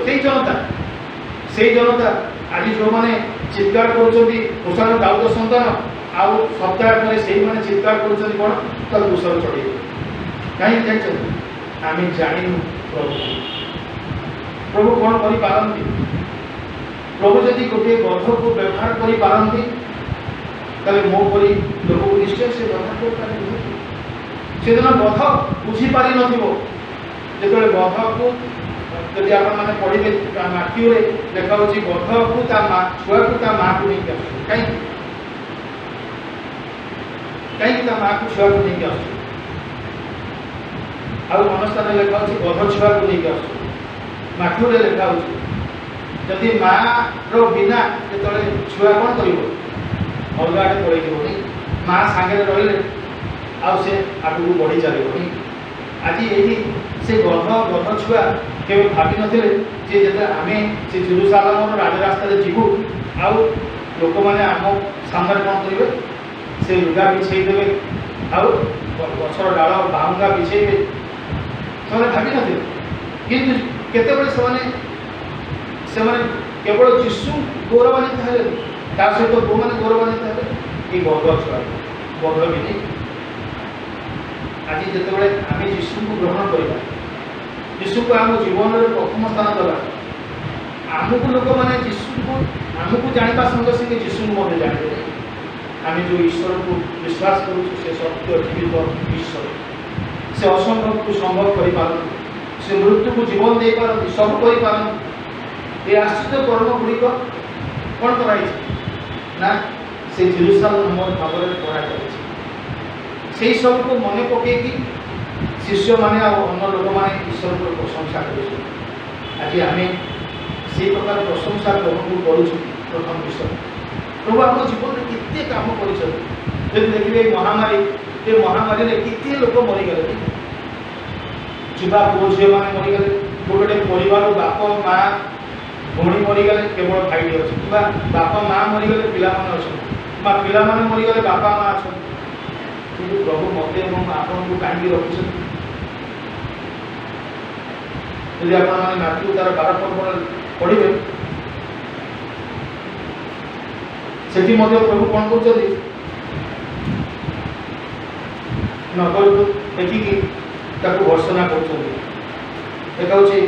ସେଇ ଜନତା ଆଜି ଯେଉଁମାନେ ଚିତ୍କାର କରୁଛନ୍ତି ହୋଶାନା ଦାଉଦ ସନ୍ତାନ, ଆଉ ସପ୍ତାହ ପରେ ସେଇମାନେ ଚିତ୍କାର କରୁଛନ୍ତି କ'ଣ, ତାକୁ କ୍ରୁଶରେ ଚଢ଼େଇବେ। କାହିଁକି ଜାଣିଛନ୍ତି? ଆମେ ଜାଣିନୁ ପ୍ରଭୁ କ'ଣ କରିପାରନ୍ତି। ପ୍ରଭୁ ଯଦି ଗୋଟିଏ ଗଧକୁ ବ୍ୟବହାର କରିପାରନ୍ତି, ତାହେଲେ ମୋ ପରି ଲୋକକୁ ନିଶ୍ଚୟ ସେ ବ୍ୟବହାର କରିପାରିବେ। ସେଦିନ ଗଧ ବୁଝିପାରିନଥିବ। ଯେତେବେଳେ ଗଧକୁ ଯଦି ଆପଣମାନେ ପଢ଼ିବେ ମାଥିଉରେ ଲେଖା ହେଉଛି ଗଧକୁ ତା ଛୁଆକୁ ତା ମାଆକୁ ନେଇକି ଆସୁଛି। କାହିଁକି ତା ମାଆକୁ ଛୁଆକୁ ନେଇକି ଆସୁଛି? ଆଉ ମନସ୍ଥାନରେ ଲେଖା ହେଉଛି ଗଧ ଛୁଆକୁ ନେଇକି ଆସୁଛି। ମାଥିଉରେ ଲେଖା ହେଉଛି ଯଦି ମାଆର ବିନା ଯେତେବେଳେ ଛୁଆ କ'ଣ କରିବ, ଅଲଗା ଆଡ଼େ ପଳେଇଯିବନି, ମା ସାଙ୍ଗରେ ରହିଲେ ଆଉ ସେ ଆଗକୁ ବଢ଼ି ଚାଲିବନି। ଆଜି ଏଇଠି ସେ ଗଧ ଛୁଆ କେବେ ଭାବିନଥିଲେ ଯେ ଯେତେବେଳେ ଆମେ ସେ ଜେରୁସାଲେମର ରାଜରାସ୍ତାରେ ଯିବୁ ଆଉ ଲୋକମାନେ ଆମ ସାମ୍ନାରେ କ'ଣ କରିବେ, ସେ ଲୁଗା ବିଛେଇ ଦେବେ ଆଉ ଗଛର ଡାଳ ବାହୁଙ୍ଗା ବିଛେଇବେ, ସେମାନେ ଭାବିନଥିଲେ। କିନ୍ତୁ କେତେବେଳେ ସେମାନେ କେବଳ ଯୀଶୁ ଗୌରବାନ୍ୱିତ ହେଲେ, ତା ସହିତ ଯେଉଁମାନେ ଗୌରବାନ୍ୱିତ ହେଲେ এই ଗଧ ଛୁଆ ଗଧ ବି ନେଇ। ଆଜି ଯେତେବେଳେ ଆମେ ଯୀଶୁଙ୍କୁ ଗ୍ରହଣ କରିବା, ଯୀଶୁଙ୍କୁ ଆମ ଜୀବନରେ ପ୍ରଥମ ସ୍ଥାନ ଦେବା, ଆମକୁ ଲୋକମାନେ ଆମକୁ ଜାଣିବା ସଙ୍ଗେ ସଙ୍ଗେ ଯୀଶୁଙ୍କୁ ମଧ୍ୟ ଜାଣିଦେବେ। ଆମେ ଯେଉଁ ଈଶ୍ୱରକୁ ବିଶ୍ୱାସ କରୁଛୁ ସେ ସତ୍ୟ ଜୀବିତ ଈଶ୍ୱର, ସେ ଅସମ୍ଭବକୁ ସମ୍ଭବ କରିପାରନ୍ତି, ସେ ମୃତ୍ୟୁକୁ ଜୀବନ ଦେଇପାରନ୍ତି, ସବୁ କରିପାରନ୍ତି। ଏ ଆଶ୍ଚର୍ଯ୍ୟ କର୍ମ ଗୁଡ଼ିକ କ'ଣ କରାଯାଇଛି ନା ସେ ଜେରୁସାଲେମ ଭାବରେ କରାଯାଇଛି। ସେଇ ସବୁକୁ ମନେ ପକାଇକି ଶିଷ୍ୟମାନେ ଆଉ ଅନ୍ୟ ଲୋକମାନେ ଈଶ୍ୱରଙ୍କର ପ୍ରଶଂସା କରୁଛନ୍ତି। ଆଜି ଆମେ ସେଇ ପ୍ରକାର ପ୍ରଶଂସା ପ୍ରଭୁଙ୍କୁ କରୁଛୁ। ପ୍ରଥମ ବିଷୟ, ପ୍ରଭୁ ଆମ ଜୀବନରେ କେତେ କାମ କରିଛନ୍ତି। ଯଦି ଦେଖିବେ ଏ ମହାମାରୀରେ କେତେ ଲୋକ ମରିଗଲେ, ଯୁବା ପୁଅ ଝିଅମାନେ ମରିଗଲେ, ଗୋଟେ ପରିବାର ବାପ ମା ଭଉଣୀ ମରିଗଲେ, କେବଳ ଭାଇଟି ଅଛି, କିମ୍ବା ବାପା ମା ମରିଗଲେ ପିଲାମାନେ ଅଛନ୍ତି, ବା ପିଲାମାନେ ମରିଗଲେ ବାପା ମା ଅଛନ୍ତି। କିନ୍ତୁ ପ୍ରଭୁ ମୋତେ ଏବଂ ଆପଣଙ୍କୁ କାହିଁକି ରଖିଛନ୍ତି? ଯଦି ଆପଣମାନେ ମାଥିଉ ତାର 12 ପର୍ବ ପଢ଼ିବେ, ସେଠି ମଧ୍ୟ ପ୍ରଭୁ କ'ଣ କରୁଛନ୍ତି, ନଗରକୁ ଦେଖିକି ତାକୁ ଭର୍ସନା କରୁଛନ୍ତି। ଦେଖା ହେଉଛି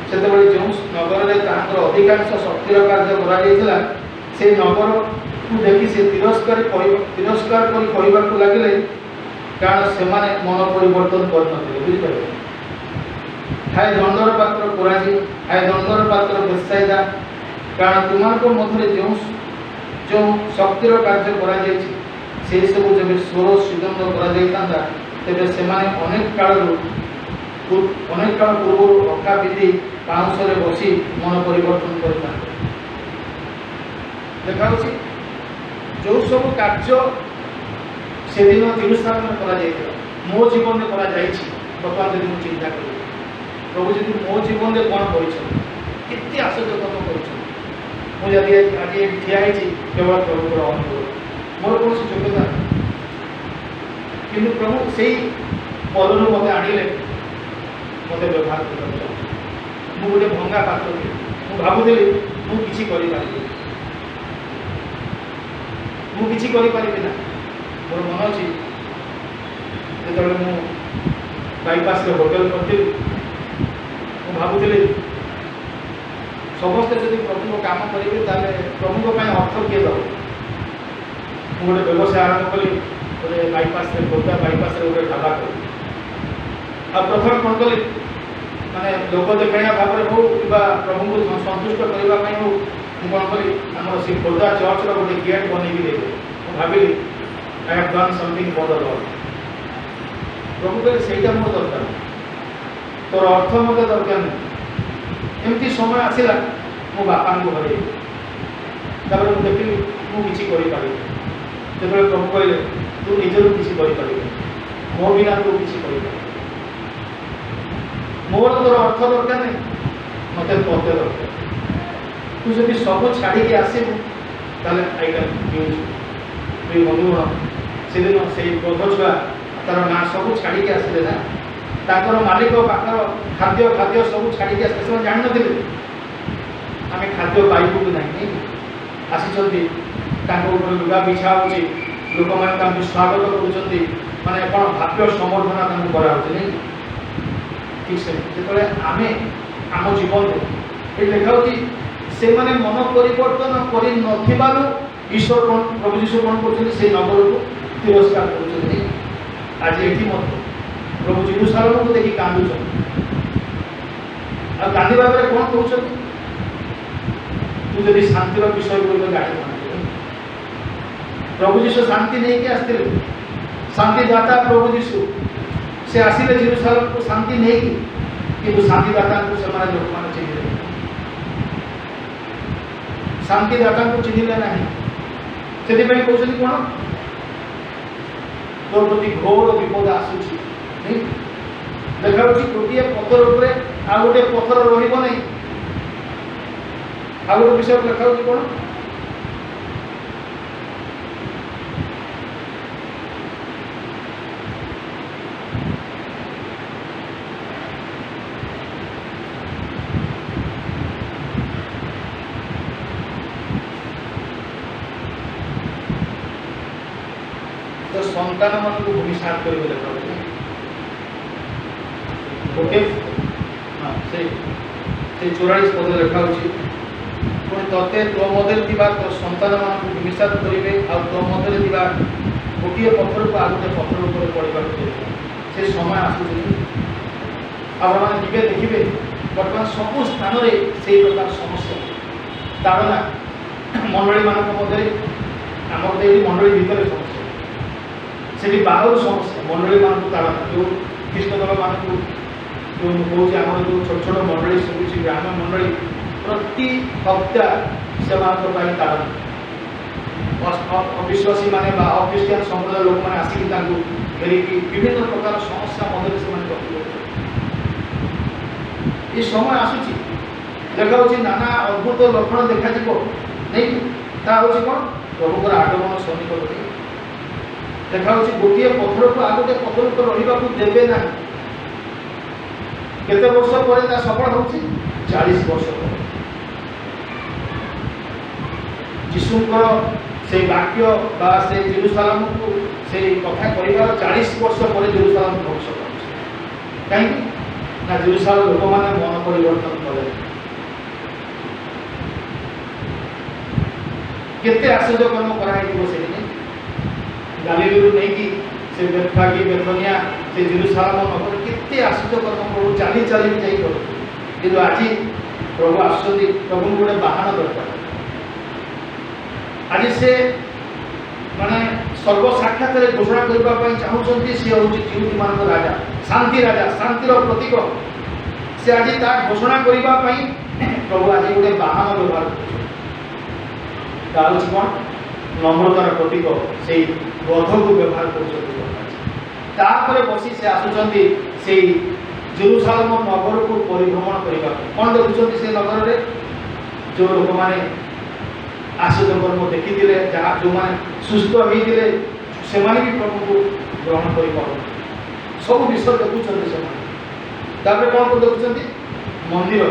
ସେତେବେଳେ ଯେଉଁ ନଗରରେ ତାଙ୍କର ଅଧିକାଂଶ ଶକ୍ତିର କାର୍ଯ୍ୟ କରାଯାଇଥିଲା, ସେ ନଗରକୁ ଦେଖି ସେ ତିରସ୍କାର କରି କହିବାକୁ ଲାଗିଲେ, କାରଣ ସେମାନେ ମନ ପରିବର୍ତ୍ତନ କରିନଥିଲେ। ବୁଝିପାରିଲେ? ହାୟ ଦଣ୍ଡର ପାତ୍ର କୋରାଜି, ହାୟ ଦଣ୍ଡର ପାତ୍ର ବେତ୍ସାଇଦା, କାରଣ ତୁମମାନଙ୍କ ମଧ୍ୟରେ ଯେଉଁ ଶକ୍ତିର କାର୍ଯ୍ୟ କରାଯାଇଛି ସେହିସବୁ ଯେବେ ସ୍ୱର ସିଦ୍ଧାନ୍ତ କରାଯାଇଥାନ୍ତା, ତେବେ ସେମାନେ ଅନେକ କାଳ ପୂର୍ବରୁ ଅଖା ପିନ୍ଧି ପାଉଁଶରେ ବସି ମନ ପରିବର୍ତ୍ତନ କରିଥାନ୍ତି। ଦେଖାଯାଉଛି ଯେଉଁ ସବୁ କାର୍ଯ୍ୟ ସେଦିନ ଜେରୁସାଲେମରେ କରାଯାଇଥିଲା, ମୋ ଜୀବନରେ କରାଯାଇଛି। ବର୍ତ୍ତମାନ ଯଦି ମୁଁ ଚିନ୍ତା କରିବି, ପ୍ରଭୁ ଯଦି ମୋ ଜୀବନରେ କ'ଣ କରିଛନ୍ତି, କେତେ ଆଶ୍ଚର୍ଯ୍ୟ କାମ କରିଛନ୍ତି। ମୁଁ ଯଦି ଆଜି ଏଠି ଠିଆ ହେଇଛି କେବଳ ପ୍ରଭୁଙ୍କର ଅନୁଭବ, ମୋର କୌଣସି ଯୋଗ୍ୟତା ନାହିଁ। କିନ୍ତୁ ପ୍ରଭୁ ସେଇ ପଦରୁ ମୋତେ ଆଣିଲେ, ମୋତେ ବ୍ୟବହାର କରିବାକୁ। ମୁଁ ଗୋଟେ ଭଙ୍ଗା ପାତ୍ର ଥିଲି, ମୁଁ ଭାବୁଥିଲି ମୁଁ କିଛି କରିପାରିବି ନା। ମୋର ମନ ଅଛି ଯେତେବେଳେ ମୁଁ ବାଇପାସରେ ହୋଟେଲ କରିଥିଲି, ମୁଁ ଭାବୁଥିଲି ସମସ୍ତେ ଯଦି ପ୍ରଭୁଙ୍କ କାମ କରିବେ ତାହେଲେ ପ୍ରଭୁଙ୍କ ପାଇଁ ଅର୍ଥ କିଏ ଦେବ। ମୁଁ ଗୋଟେ ବ୍ୟବସାୟ ଆରମ୍ଭ କଲି, ଗୋଟେ ବାଇପାସରେ ଖୋର୍ଦ୍ଧା ବାଇପାସରେ ଗୋଟେ ଢାବା କଲି। ଆଉ ପ୍ରଥମେ କ'ଣ କଲି, ମାନେ ଲୋକ ଦେଖାଣିଆ ଭାବରେ ହଉ କିମ୍ବା ପ୍ରଭୁଙ୍କୁ ସନ୍ତୁଷ୍ଟ କରିବା ପାଇଁ ହଉ, ମୁଁ କ'ଣ କଲି, ଆମର ସେ ଖୋର୍ଦ୍ଧା ଚର୍ଚ୍ଚର ଗୋଟେ ଗେଟ୍ ବନେଇକି ଦେଇଦେଲି। ମୁଁ ଭାବିଲି I have done something for the Lord। ପ୍ରଭୁ କହିଲେ ସେଇଟା ମୋର ଦରକାର, ତୋର ଅର୍ଥ ମୋତେ ଦରକାର ନାହିଁ। ଏମିତି ସମୟ ଆସିଲା ମୋ ବାପାଙ୍କୁ ହରେଇଲି। ତାପରେ ମୁଁ ଦେଖିଲି ମୁଁ କିଛି କରିପାରିବି। ଯେତେବେଳେ ପ୍ରଭୁ କହିଲେ ତୁ ନିଜରୁ କିଛି କରିପାରିବୁ, ମୋ ବିନା ତୁ କିଛି କରିପାରିବୁ। ମୋର ତୋର ଅର୍ଥ ଦରକାର ନାହିଁ, ମୋତେ ତୋତେ ଦରକାର। ତୁ ଯଦି ସବୁ ଛାଡ଼ିକି ଆସିବୁ ତାହେଲେ ଆଇ କ୍ୟାନ୍ ୟୁଜ୍। ଏଇ ବନ୍ଧୁଗଣ, ସେଦିନ ସେଇ ବଧ ଛୁଆ ତାର ନାଁ ସବୁ ଛାଡ଼ିକି ଆସିଲେ ନା, ତାଙ୍କର ମାଲିକ ପାଖର ଖାଦ୍ୟ ସବୁ ଛାଡ଼ିକି ଆସିଲେ। ସେମାନେ ଜାଣିନଥିଲେ ଆମେ ଖାଦ୍ୟ ପାଇବୁ କି ନାହିଁ। ଆସିଛନ୍ତି, ତାଙ୍କ ଉପରେ ଲୁଗା ବିଛା ହେଉଛି, ଲୋକମାନେ ତାଙ୍କୁ ସ୍ୱାଗତ କରୁଛନ୍ତି, ମାନେ କ'ଣ ଭାବ୍ୟ ସମ୍ବର୍ଦ୍ଧନା ତାଙ୍କୁ କରାହେଉଛି ନାଇଁ। ଠିକ୍ ସେମିତି ଯେତେବେଳେ ଆମେ ଆମ ଜୀବନରେ ଏଠି ଲେଖା ହେଉଛି ସେମାନେ ମନ ପରିବର୍ତ୍ତନ କରିନଥିବାରୁ ଈଶ୍ୱର କ'ଣ, ପ୍ରଭୁ ଯୀଶୁ କ'ଣ କରୁଛନ୍ତି, ସେଇ ନଗରକୁ ତିରସ୍କାର କରୁଛନ୍ତି। ଆଜି ଏଠି ମଧ୍ୟ ପ୍ରଭୁ ଜେରୁସାଲେମକୁ ଦେଖି କାନ୍ଦୁଛନ୍ତି। ଆଉ କାନ୍ଦିବା ପରେ କ'ଣ କହୁଛନ୍ତି? ତୁ ଯଦି ଶାନ୍ତିର ବିଷୟ ଗୁଡ଼ିକ ଜାଣିଥାନ୍ତୁ। ପ୍ରଭୁ ଯୀଶୁ ଶାନ୍ତି ନେଇକି ଆସିଥିଲେ, ଶାନ୍ତିଦାତା ପ୍ରଭୁ ଯୀଶୁ। ସେ ଆସିଲେ ଜେରୁସାଲେମକୁ ଶାନ୍ତି ନେଇକି, କିନ୍ତୁ ଶାନ୍ତିଦାତାଙ୍କୁ ସେମାନେ ଲୋକମାନେ ଚିହ୍ନିଲେ, ଶାନ୍ତିଦାତାଙ୍କୁ ଚିହ୍ନିଲେ ନାହିଁ। ସେଥିପାଇଁ କହୁଛନ୍ତି କ'ଣ, ତୋ ପ୍ରତି ଘୋର ବିପଦ ଆସୁଛି। ଲେଖା ହେଉଛି ଗୋଟିଏ ପଥର ଉପରେ ଆଉ ଗୋଟିଏ ପଥର ରହିବ ନାହିଁ। ଆଉ ଗୋଟେ ବିଷୟ ଲେଖା ହେଉଛି କ'ଣ, ସନ୍ତାନ ମାନଙ୍କୁ ଭୂମିସାତ କରିବେ। ଲେଖା ହେଉଛି ଗୋଟେ ସେ 44 ପଦରେ ଲେଖା ହେଉଛି, ପୁଣି ତୋତେ ତୋ ମଧ୍ୟରେ ଥିବା ତୋ ସନ୍ତାନମାନଙ୍କୁ ଭୂମିସାତ କରିବେ, ଆଉ ତୋ ମଧ୍ୟରେ ଥିବା ଗୋଟିଏ ପଥରକୁ ଆଉ ଗୋଟିଏ ପଥର ଉପରେ ପଡ଼ିବାକୁ ଦେବେ। ସେ ସମୟ ଆସୁଛି, ଆପଣମାନେ ଯିବେ ଦେଖିବେ, ବର୍ତ୍ତମାନ ସବୁ ସ୍ଥାନରେ ସେଇ ପ୍ରକାର ସମସ୍ୟା। ତାଡ଼ନା ମଣ୍ଡଳୀମାନଙ୍କ ମଧ୍ୟରେ, ଆମର ତ ଏଇଠି ମଣ୍ଡଳୀ ଭିତରେ ସମସ୍ୟା, ସେଠି ବାହାରୁ ସମସ୍ୟା। ମଣ୍ଡଳୀମାନଙ୍କୁ ତାଡ଼ନା, ଯେଉଁ ଖ୍ରୀଷ୍ଟ ଦଳମାନଙ୍କୁ, ଯେଉଁ ମୁଁ କହୁଛି ଆମର ଯେଉଁ ଛୋଟ ଛୋଟ ମଣ୍ଡଳୀ ଶୁଭୁଛି, ଗ୍ରାମ ମଣ୍ଡଳୀ, ପ୍ରତି ହପ୍ତା ସେମାନଙ୍କ ପାଇଁ ତାଡ଼ନା। ଅବିଶ୍ୱାସୀ ମାନେ ବା ଅଖ୍ରୀଷ୍ଟିଆନ ସମ୍ପ୍ରଦାୟ ଲୋକମାନେ ଆସିକି ତାଙ୍କୁ ଘେରିକି ବିଭିନ୍ନ ପ୍ରକାର ସମସ୍ୟା ମଧ୍ୟରେ ସେମାନେ ଗତି କରୁଛନ୍ତି। ଏ ସମୟ ଆସୁଛି, ଦେଖା ହେଉଛି ନାନା ଅଦ୍ଭୁତ ଲକ୍ଷଣ ଦେଖାଯିବ ନାଇଁ। ତା ହେଉଛି କ'ଣ, ପ୍ରଭୁଙ୍କର ଆଗମନ ସନ୍ନିକଟ। ଦେଖା ହେଉଛି ଗୋଟିଏ ପଥରକୁ ଆଉ ଗୋଟିଏ ପଥର ଉପରେ ରହିବାକୁ ଦେବେ ନାହିଁ। କେତେ ବର୍ଷ ପରେ ତା ସଫଳ ହେଉଛି? 40 ବର୍ଷ ପରେ। ଯୀଶୁଙ୍କର ସେଇ ବାକ୍ୟ ବା ସେଇ ଜେରୁସାଲେମକୁ ସେଇ କଥା କହିବାର 40 ବର୍ଷ ପରେ ଜେରୁସାଲେମ ଧ୍ୱଂସ କରୁଛି। କାହିଁକି ନା ଜେରୁସାଲେମ ଲୋକମାନେ ମନ ପରିବର୍ତ୍ତନ କଲେ। କେତେ ଆଶ୍ଚର୍ଯ୍ୟକର୍ମ କରାଯାଇଥିବ ସେଠି। ଗାଲିଲରୁ ନେଇକି ସେ ବେଥଫାଗି, ବେଥନିଆ, ସେ ଜେରୁସାଲେମ ନଗର କେତେ ଆଶ୍ଚର୍ଯ୍ୟକର୍ମ ପ୍ରଭୁ ଚାଲି ଚାଲି ଯାଇ କରୁ। କିନ୍ତୁ ଆଜି ପ୍ରଭୁ ଆସୁଛନ୍ତି, ପ୍ରଭୁଙ୍କୁ ଗୋଟେ ବାହନ ଦରକାର। ଆଜି ସେ ମାନେ ସର୍ବ ସାକ୍ଷାତରେ ଘୋଷଣା କରିବା ପାଇଁ ଚାହୁଁଛନ୍ତି, ସେ ହେଉଛି ଜିହୁଦୀମାନଙ୍କ ରାଜା, ଶାନ୍ତି ରାଜା, ଶାନ୍ତିର ପ୍ରତୀକ। ସେ ଆଜି ତା ଘୋଷଣା କରିବା ପାଇଁ ପ୍ରଭୁ ଆଜି ଗୋଟେ ବାହନ ବ୍ୟବହାର କରୁଛନ୍ତି। ତା ହେଉଛି କ'ଣ? ନମ୍ରତାର ପ୍ରତୀକ, ସେଇ ଗଧକୁ ବ୍ୟବହାର କରୁଛନ୍ତି। ତାପରେ ବସି ସେ ଆସୁଛନ୍ତି ସେଇ ଜେରୁସାଲେମ ନଗରକୁ ପରିଭ୍ରମଣ କରିବା ପାଇଁ। କ'ଣ ଦେଖୁଛନ୍ତି ସେ ନଗରରେ? ଯେଉଁ ଲୋକମାନେ ଆଶ୍ଚର୍ଯ୍ୟକର୍ମ ଦେଖିଥିଲେ, ଯେଉଁମାନେ ସୁସ୍ଥ ହେଇଥିଲେ, ସେମାନେ ବି ପ୍ରଭୁଙ୍କୁ ଗ୍ରହଣ କରିପାରୁଛନ୍ତି। ସବୁ ବିଷୟ ଦେଖୁଛନ୍ତି ସେମାନେ। ତାପରେ କ'ଣ ଦେଖୁଛନ୍ତି? ମନ୍ଦିର,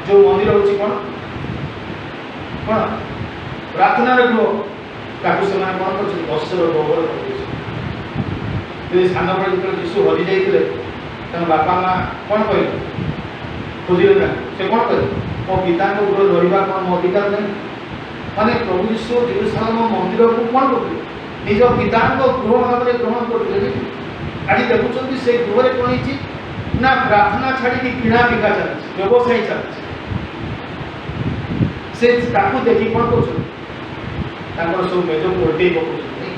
ଯେଉଁ ମନ୍ଦିର ହେଉଛି କ'ଣ କ'ଣ ପ୍ରାର୍ଥନାର ଗୃହ, ତାକୁ ସେମାନେ କ'ଣ କରୁଛନ୍ତି? ବସ୍ତ୍ର ଗୋବର କରିଦେଉଛନ୍ତି। ଯଦି ସାନବେଳେ ଯେତେବେଳେ ଯୀଶୁ ହଜି ଯାଇଥିଲେ, ତାଙ୍କ ବାପା ମା କ'ଣ କହିଲେ? ଖୋଜିଲେ ନା, ସେ କ'ଣ କହିଲେ? ମୋ ପିତାଙ୍କ ଗୃହ ରହିବା କ'ଣ ମୋ ଅଧିକାର ନାହିଁ? ମାନେ ପ୍ରଭୁ ଯୀଶୁ ଜେରୁସାଲେମ ମନ୍ଦିରକୁ କ'ଣ କରୁଥିଲେ? ନିଜ ପିତାଙ୍କ ଗୃହ ଭାବରେ ଗ୍ରହଣ କରୁଥିଲେ। ଆଜି ଦେଖୁଛନ୍ତି ସେ ଗୃହରେ କ'ଣ ହେଇଛି ନା ପ୍ରାର୍ଥନା ଛାଡ଼ିକି କିଣା ବିକା ଚାଲିଛି, ବ୍ୟବସାୟୀ ଚାଲିଛି। ସେ ତାକୁ ଦେଖି କ'ଣ କରୁଛନ୍ତି? ତାଙ୍କର ସବୁ ମେଜକୁ ଓଲଟେଇ ପକାଉଛନ୍ତି,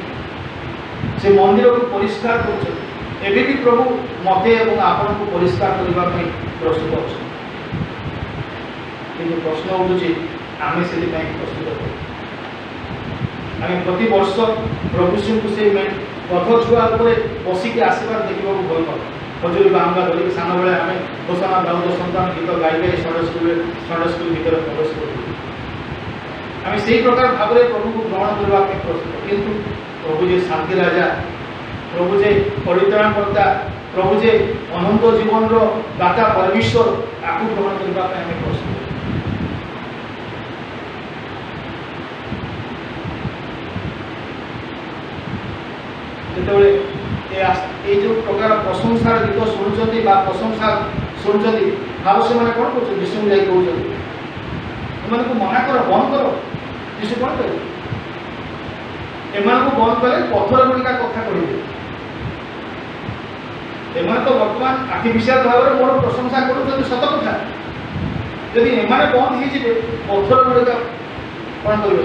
ସେ ମନ୍ଦିରକୁ ପରିଷ୍କାର କରୁଛନ୍ତି। ଏବେ ବି ପ୍ରଭୁ ମୋତେ ଏବଂ ଆପଣଙ୍କୁ ପରିଷ୍କାର କରିବା ପାଇଁ ପ୍ରସ୍ତୁତ ଅଛନ୍ତି। କିନ୍ତୁ ପ୍ରଶ୍ନ ଉଠୁଛି, ଆମେ ସେଥିପାଇଁ ପ୍ରସ୍ତୁତ କରୁ? ଆମେ ପ୍ରତିବର୍ଷ ପ୍ରଭୁ ଯୀଶୁଙ୍କୁ ସେଇ गध छुआ बसिक आसबार देखा भल पाऊ खजुरी बांगा धरिक सान बेले आम घोषणा दाऊद सन्तान गीत गाई गाई संडे स्कूल भीतर प्रवेश करूँ आम से प्रकार भाव में प्रभु को ग्रहण करने प्रस्तुत किंतु प्रभु जे शांति राजा प्रभु जे परित्राण कर्ता प्रभु जे अनंत जीवन दाता परमेश्वर आपको ग्रहण करने आम प्रस्तुत ये जो प्रकार प्रशंसार गीत शुणुंट प्रशंसा शुणुंट भाव से मैंने कौन कर विष्णु जा कहते को मना कर बंद कर विष्णु कौन कहे एम बंद कले पथर गुड़िका कथा कहे एम तो बर्तमान आर्टिफिशियल भाव में मोर प्रशंसा कर सत कथा जदि एम बंद हो पथर गुड़िका कौन कर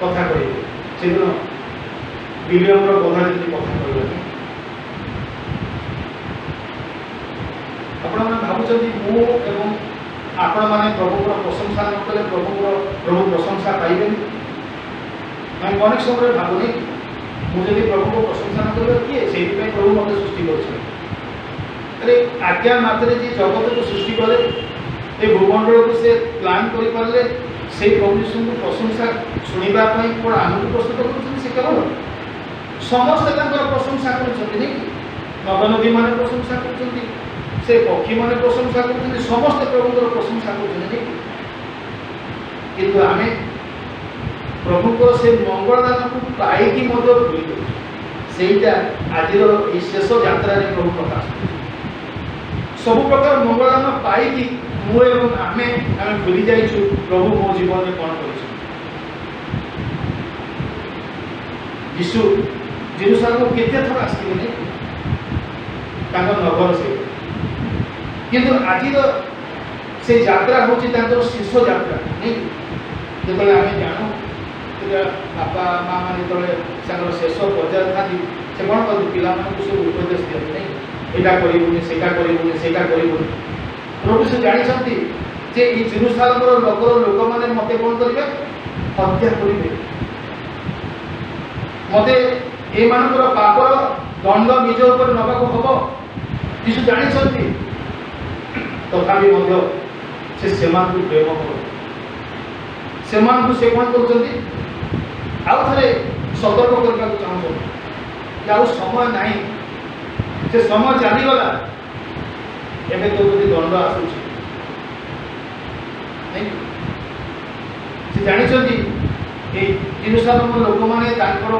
कथा कहे से दिन विलियम कथा जी कथा कह आपण भावुं आपण मैंने प्रभुर प्रशंसा न कले प्रभु प्रशंसा पाइबे मैं अनेक समय भावुनी मुझे प्रभु को प्रशंसा न कर किए से प्रभु मत सृष्टि करे आज्ञा मात्र जी जगत को सृष्टि कले ये भूमंडल को से प्लान कर पारे से प्रभु यीशु को प्रशंसा शुणापी कौन आमको प्रस्तुत कर केवल समस्ते प्रशंसा कर नदी मैंने प्रशंसा कर से पक्षी मैंने प्रशंसा कर समस्त प्रभु प्रशंसा कर आम प्रभु से मंगलदान को पाई भूल सेटा आज शेष यात्रा प्रभु प्रकाश सब प्रकार मंगलदान पाई मुझे आम भूली जाइछु प्रभु मो जीवन में कौन कर यीशु जेरूसालेम केते थर आसथिले नगर से किंतु आज से यात्रा हूँ शीर्ष यात्रा नहीं जो आम जानू बापा माँ मैंने शेष पर्याय था से कौन करते पिला सब उपदेश दिखते नहीं यहाँ करूनी से प्रभु से जानते जे ये जेरूसालेम नगर लोक मैंने मत कौन करेंगे हत्या करेंगे मत ये पापर दंड निज ऊपर नवा हम यीशु जानते तथापि से प्रेम कर से कौन कर आउ थे सतर्क करने चाहते आउ समय नहीं से समय चलीगला एवं तो दंड आसूँ से जानते जेरूसालेम लोक मैंने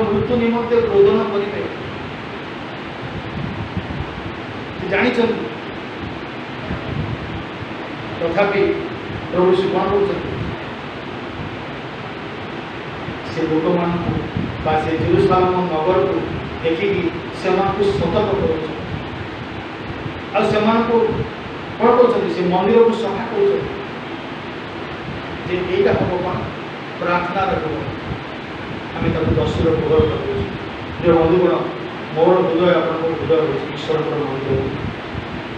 मृत्यु निमंते रोदन करेंगे जानते तथापि प्रभु से कौन कर लोक मान से जेरूसालेम नगर को देखिकी से सतर्क कर कौन कर मंदिर को सफा कर हम कौन प्रार्थना आम दस्युर पुहर कर बंधुगण मोर हृदय आप हृदय हो ईश्वर मंदिर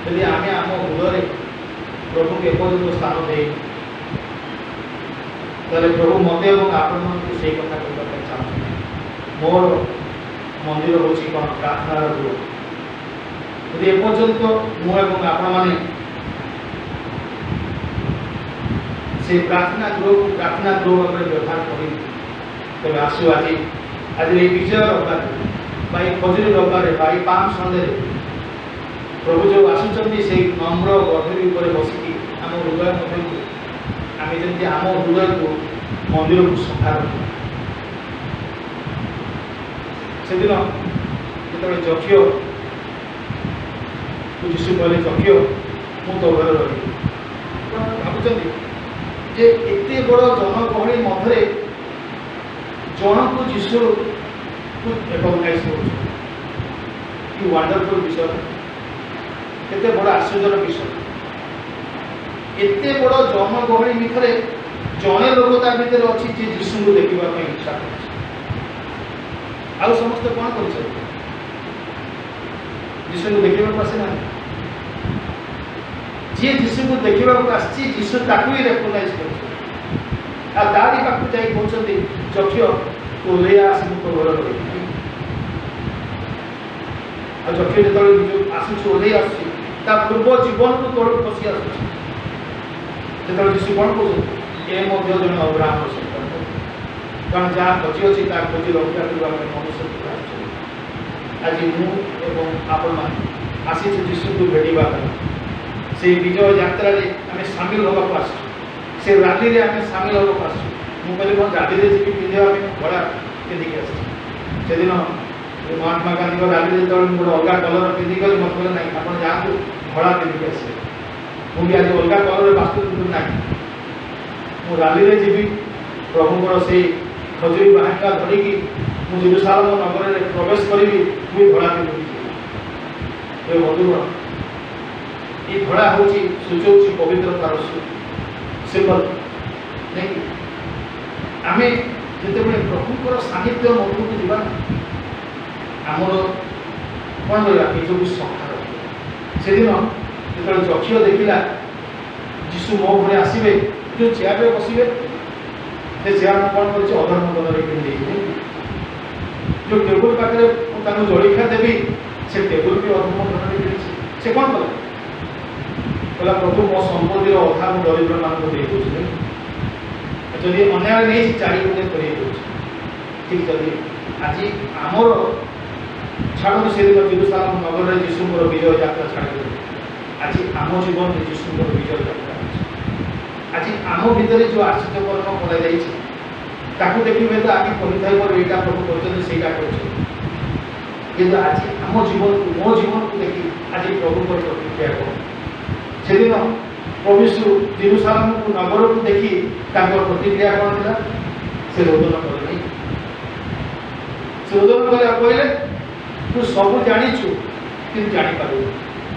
यदि आम आम हृदय प्रभु को एपर्यंत स्थान दे प्रभु मत आपण से कथा कहना चाहते मोर मंदिर हूँ कौन प्रार्थनार गृह यदि एपर्यंत मुझे आपण मैंने से प्रार्थना गृह को प्रार्थना गृह भाव व्यवहार कर तेज आसू आज ये विजय रविवार भाई खजुरी रविवार पाम संडे प्रभु जो आसुँच से नम्र गभीर पर बसिकी आम हृदय मध्य आम जमी आम हृदय को मंदिर को सफा रख से दिन जो जक्ष्य यीशु कहले जक्ष्य मु तो घर रही भावुं जे एते बड़ जनगहली मध्य जन को यीशु को रिकग्नाइज कर वंडरफुल विषय केते बड़ आश्चर्यर विषय एते बड़ जनगहली भितर जड़े लोक ता भीतर अच्छी जी यीशु को देखा इच्छा कर समस्त कौन कर यीशु को देखा आसी ना जी यीशु को देखा आसु ताकू ही रेकग्नाइज कर तारी पाक जा कहते जक्ष्य तो ले आस तो घर जक्ष जो आसूँ ओह्ल आसूँ पूर्व जीवन को तौक खसी आसूँ जो जीशु कौन कौन ये जन अब्राहम संतान कारण जहाँ खोजी अच्छी खोजी रक्षा मनुष्य आज मुझे आसी जीशु को भेटा से विजय यात्रा आम सामिल होगा आस से राली में आम सामिल होगा आस मुझे कौन राली में जी पिंधे आम भड़ा पिंधिक आसे दिन महात्मा गांधी राली जो गोटे अलग कलर पिंधिक गली मत बोले ना आप जातु भड़ा पिंधिक आसे मुझे आज अलग कलर वास्तु ना मु राली में जी प्रभुंर से खजुरी बाहका धरिकी मुझे जेरुसालेम नगर में प्रवेश करी मुझे धड़ा पिंधि बंधुगण ये धड़ा हूँ सूचौची पवित्रतार सिंबल नहीं आम जिते प्रभुंर सानिध्य मध्य को जावा आमर कौन रहा निजक सफा रखा से दिन जो जक्ष देखला जीशु मो घरे आसवे जो चेयर में बसवे से चेयर में कौन कर अधर्म बदल किन जो टेबुल पाखे जलिखा देवी से टेबुल भी अधर्म बदल से कौन कला कहला प्रभु मो संपत्तिर अधा मु दरिद्र मान दे दूसरी जदि अन्याय नहीं चारि गुणे कर ठीक जदि आज आमर छाड़ू से दिन जेरुसालेम नगर में जीशुर विजय यात्रा छाड़ी आज आम जीवन में जीशुर विजय यात्रा आज आम भितर जो आश्चर्यकर्म कर देखिए तो आम कही था यहाँ प्रभु करटा कर आज आम जीवन को मो जीवन को देखी आज प्रभु प्रतिक्रिया कौन से दिन प्रभु जेरुसालेम को नगर को देखी प्रतिक्रिया कौन था से रोदन कले से रोदन कले कहले तू सब जाचु कि जापर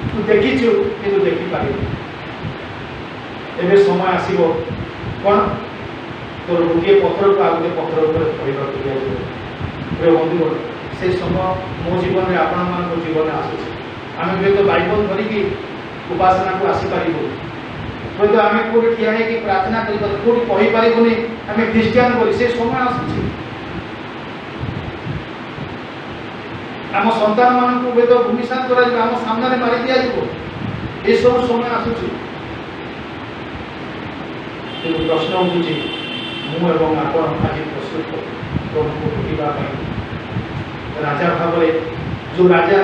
तू देखीचु कि देखिपार एवं समय आसब कौन तोर गोटे पथर को आ गए पथर दिया बंधुगण से समय मो जीवन में आपण मान जीवन आसूँ आम हूँ तो बाइबल धरिकी उपासना को आसीपर हूँ तो आम कौटे ठिया है प्रार्थना कौटी कहीपरूनी आम ख्रीष्टियान बोली से समय आसूँ आम सन्तान मान तो भूमिशात कर सामने मारी दि ये सब समय आसूँ प्रश्न उठुची मुझे आप आज प्रस्तुत प्रभु को भेटापी राजा भाव जो राजा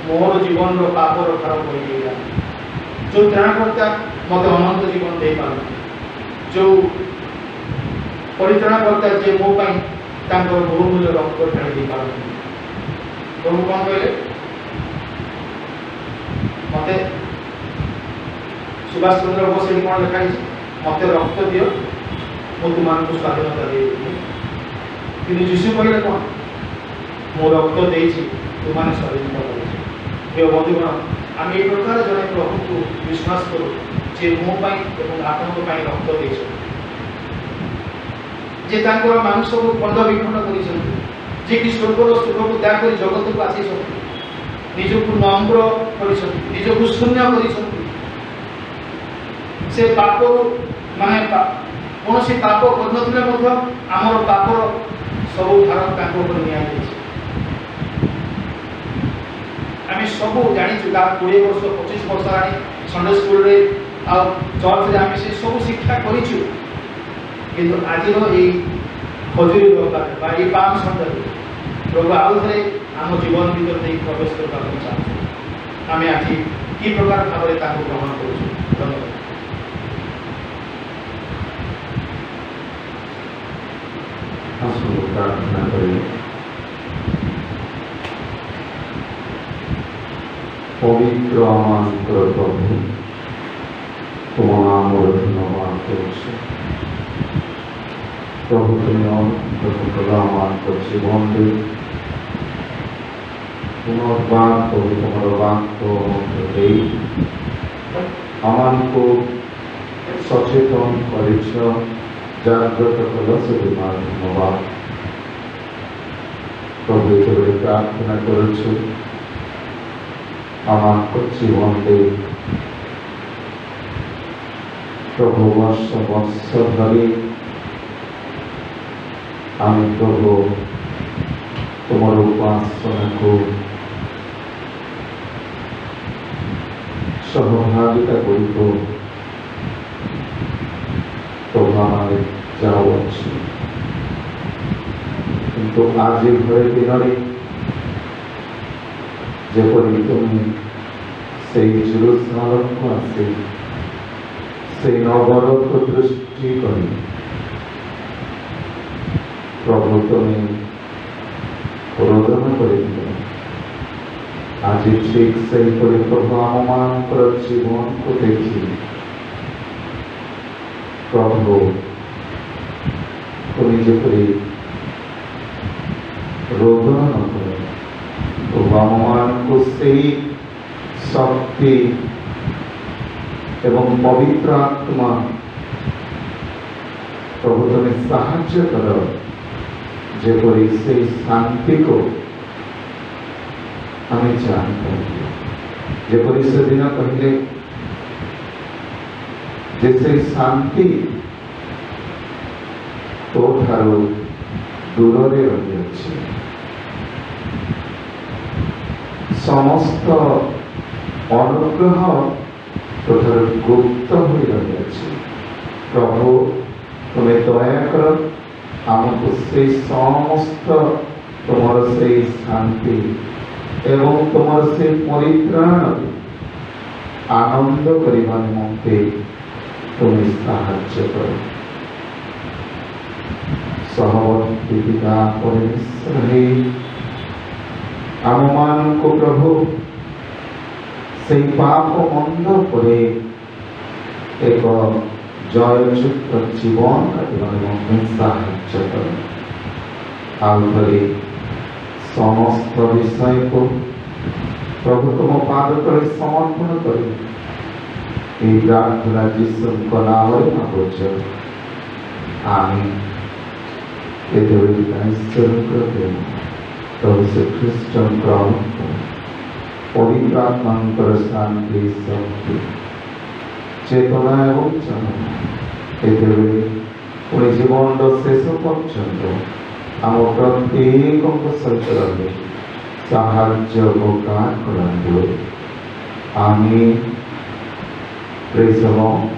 मोर जीवन पापर भार बढ़ीगला जो त्राणकर्ता मत अनंत जीवन दे पार जो परित्राणकर्ता जे मो बहुमूल्य रक्त ढाई दे पार प्रभु कौन कहले मत सुभाष चंद्र बोस ये कौन लिखाई मत रक्त दियो मु तुम स्वाधीनता दे कि जीशु कहले कौन मो रक्त देती तुमने स्वाधीनता कर बंधुगण आम ये प्रकार जन प्रभु को विश्वास करूँ जे मोपाई आपण रक्त दे मानुष को खंड विखंड कर कि स्वर्गर सुख को त्याग कर जगत को आसी निजक नम्र कर निजक शून्य कर से पाप माने कौन सी पाप कर आमर पापर सब भारत आम सब जाचु 20 वर्ष 25 वर्ष आनी संडे स्कूल रे आ चर्च रे आम से सब शिक्षा करूँ कि आज खजुरी ये पाम संडे प्रभु आउ थे आम जीवन भर नहीं प्रवेश करने चाहूँ आम आज कि प्रकार भाव में ग्रहण करूँ धन्यवाद। प्रार्थना करें। पवित्र आमांतर प्रभु तुम नाम धन्यवाद करुछु प्रभु तुम जीवन दे पुनर्बार प्रभु तुम्हार वाक्य आमको सचेतन कर जागृत कल से धन्यवाद प्रभु ये प्रार्थना करुछु आमको जीवन दे प्रभु वर्ष वर्ष धरी आम प्रभु तुम उपासना को ସହଭାଗିତା ଗୁଡ଼ିକୁ ପ୍ରଭାବରେ ଯାଉଅଛି। କିନ୍ତୁ ଆଜି ଭଳି ଦିନରେ ଯେପରି ତୁମେ ସେଇ ଜେରୁସାଲେମକୁ ଆସି ସେଇ ନଗରକୁ ଦୃଷ୍ଟି କରି ପ୍ରଭୁ ତୁମେ ରୋଦନ କରିଥିଲ, ଆଜି ଠିକ୍ ସେହିପରି ପ୍ରଭୁ ଆମମାନଙ୍କର ଜୀବନକୁ ଦେଖି ପ୍ରଭୁ ତୁମେ ଯେପରି ରୋଦନ ନ କର, ପ୍ରଭୁ ଆମମାନଙ୍କୁ ସେଇ ଶକ୍ତି ଏବଂ ପବିତ୍ର ଆତ୍ମା ପ୍ରଭୁ ତୁମେ ସାହାଯ୍ୟ କର, ଯେପରି ସେଇ ଶାନ୍ତିକୁ ଆମେ ଜାଣିପାରିବୁ। ଯେପରି ସେଦିନ କହିଲେ ଯେ ସେଇ ଶାନ୍ତି ତୋ ଠାରୁ ଦୂରରେ ରହିଅଛି, ସମସ୍ତ ଅନୁଗ୍ରହ ତୋଠାରୁ ଗୁପ୍ତ ହୋଇ ରହିଅଛି। ପ୍ରଭୁ ତୁମେ ଦୟାକର, ଆମକୁ ସେଇ ସମସ୍ତ ତୁମର ସେଇ ଶାନ୍ତି ଏବଂ ତୁମର ସେଇ ପରିତ୍ରାଣରେ ଆନନ୍ଦ କରିବା ନିମନ୍ତେ ତୁମେ ସାହାଯ୍ୟ କର। ସହବର୍ତ୍ତୀ ପିତା ପରମେଶ୍ୱର ହେ, ଆମମାନଙ୍କୁ ପ୍ରଭୁ ସେଇ ପାପ ମନ୍ଦ ପରେ ଏକ ଜୟଯୁକ୍ତ ଜୀବନ କାଟିବା ନିମନ୍ତେ ସାହାଯ୍ୟ କର। ଆଉ ଥରେ ସମସ୍ତ ବିଷୟକୁ ପ୍ରଭୁ ତୁମ ପାଦ ତଳେ ସମର୍ପଣ କରି ଏହି ପ୍ରାର୍ଥନା ଯୀଶୁଙ୍କ ନାମରେ ମାଗୁଛୁ, ଆମେନ୍। ଏତେବେଳେ ଈଶ୍ୱରଙ୍କ ପ୍ରେମ, ପ୍ରଭୁ ଶ୍ରୀଖ୍ରୀଷ୍ଟଙ୍କ ଅନୁଗ୍ରହ, ପବିତ୍ର ଆତ୍ମାଙ୍କର ଶାନ୍ତି, ଶକ୍ତି, ଚେତନା ଏବଂ ଚାଳନା ଏତେବେଳେ ପୁଣି ଜୀବନର ଶେଷ ପର୍ଯ୍ୟନ୍ତ ଆମ ପ୍ରତ୍ୟେକଙ୍କ ସହିତ ରହି ସାହାଯ୍ୟ ଉପକାର କରନ୍ତୁ। ଆମେନ୍। ପ୍ରେଜ୍ ଦ ଲର୍ଡ।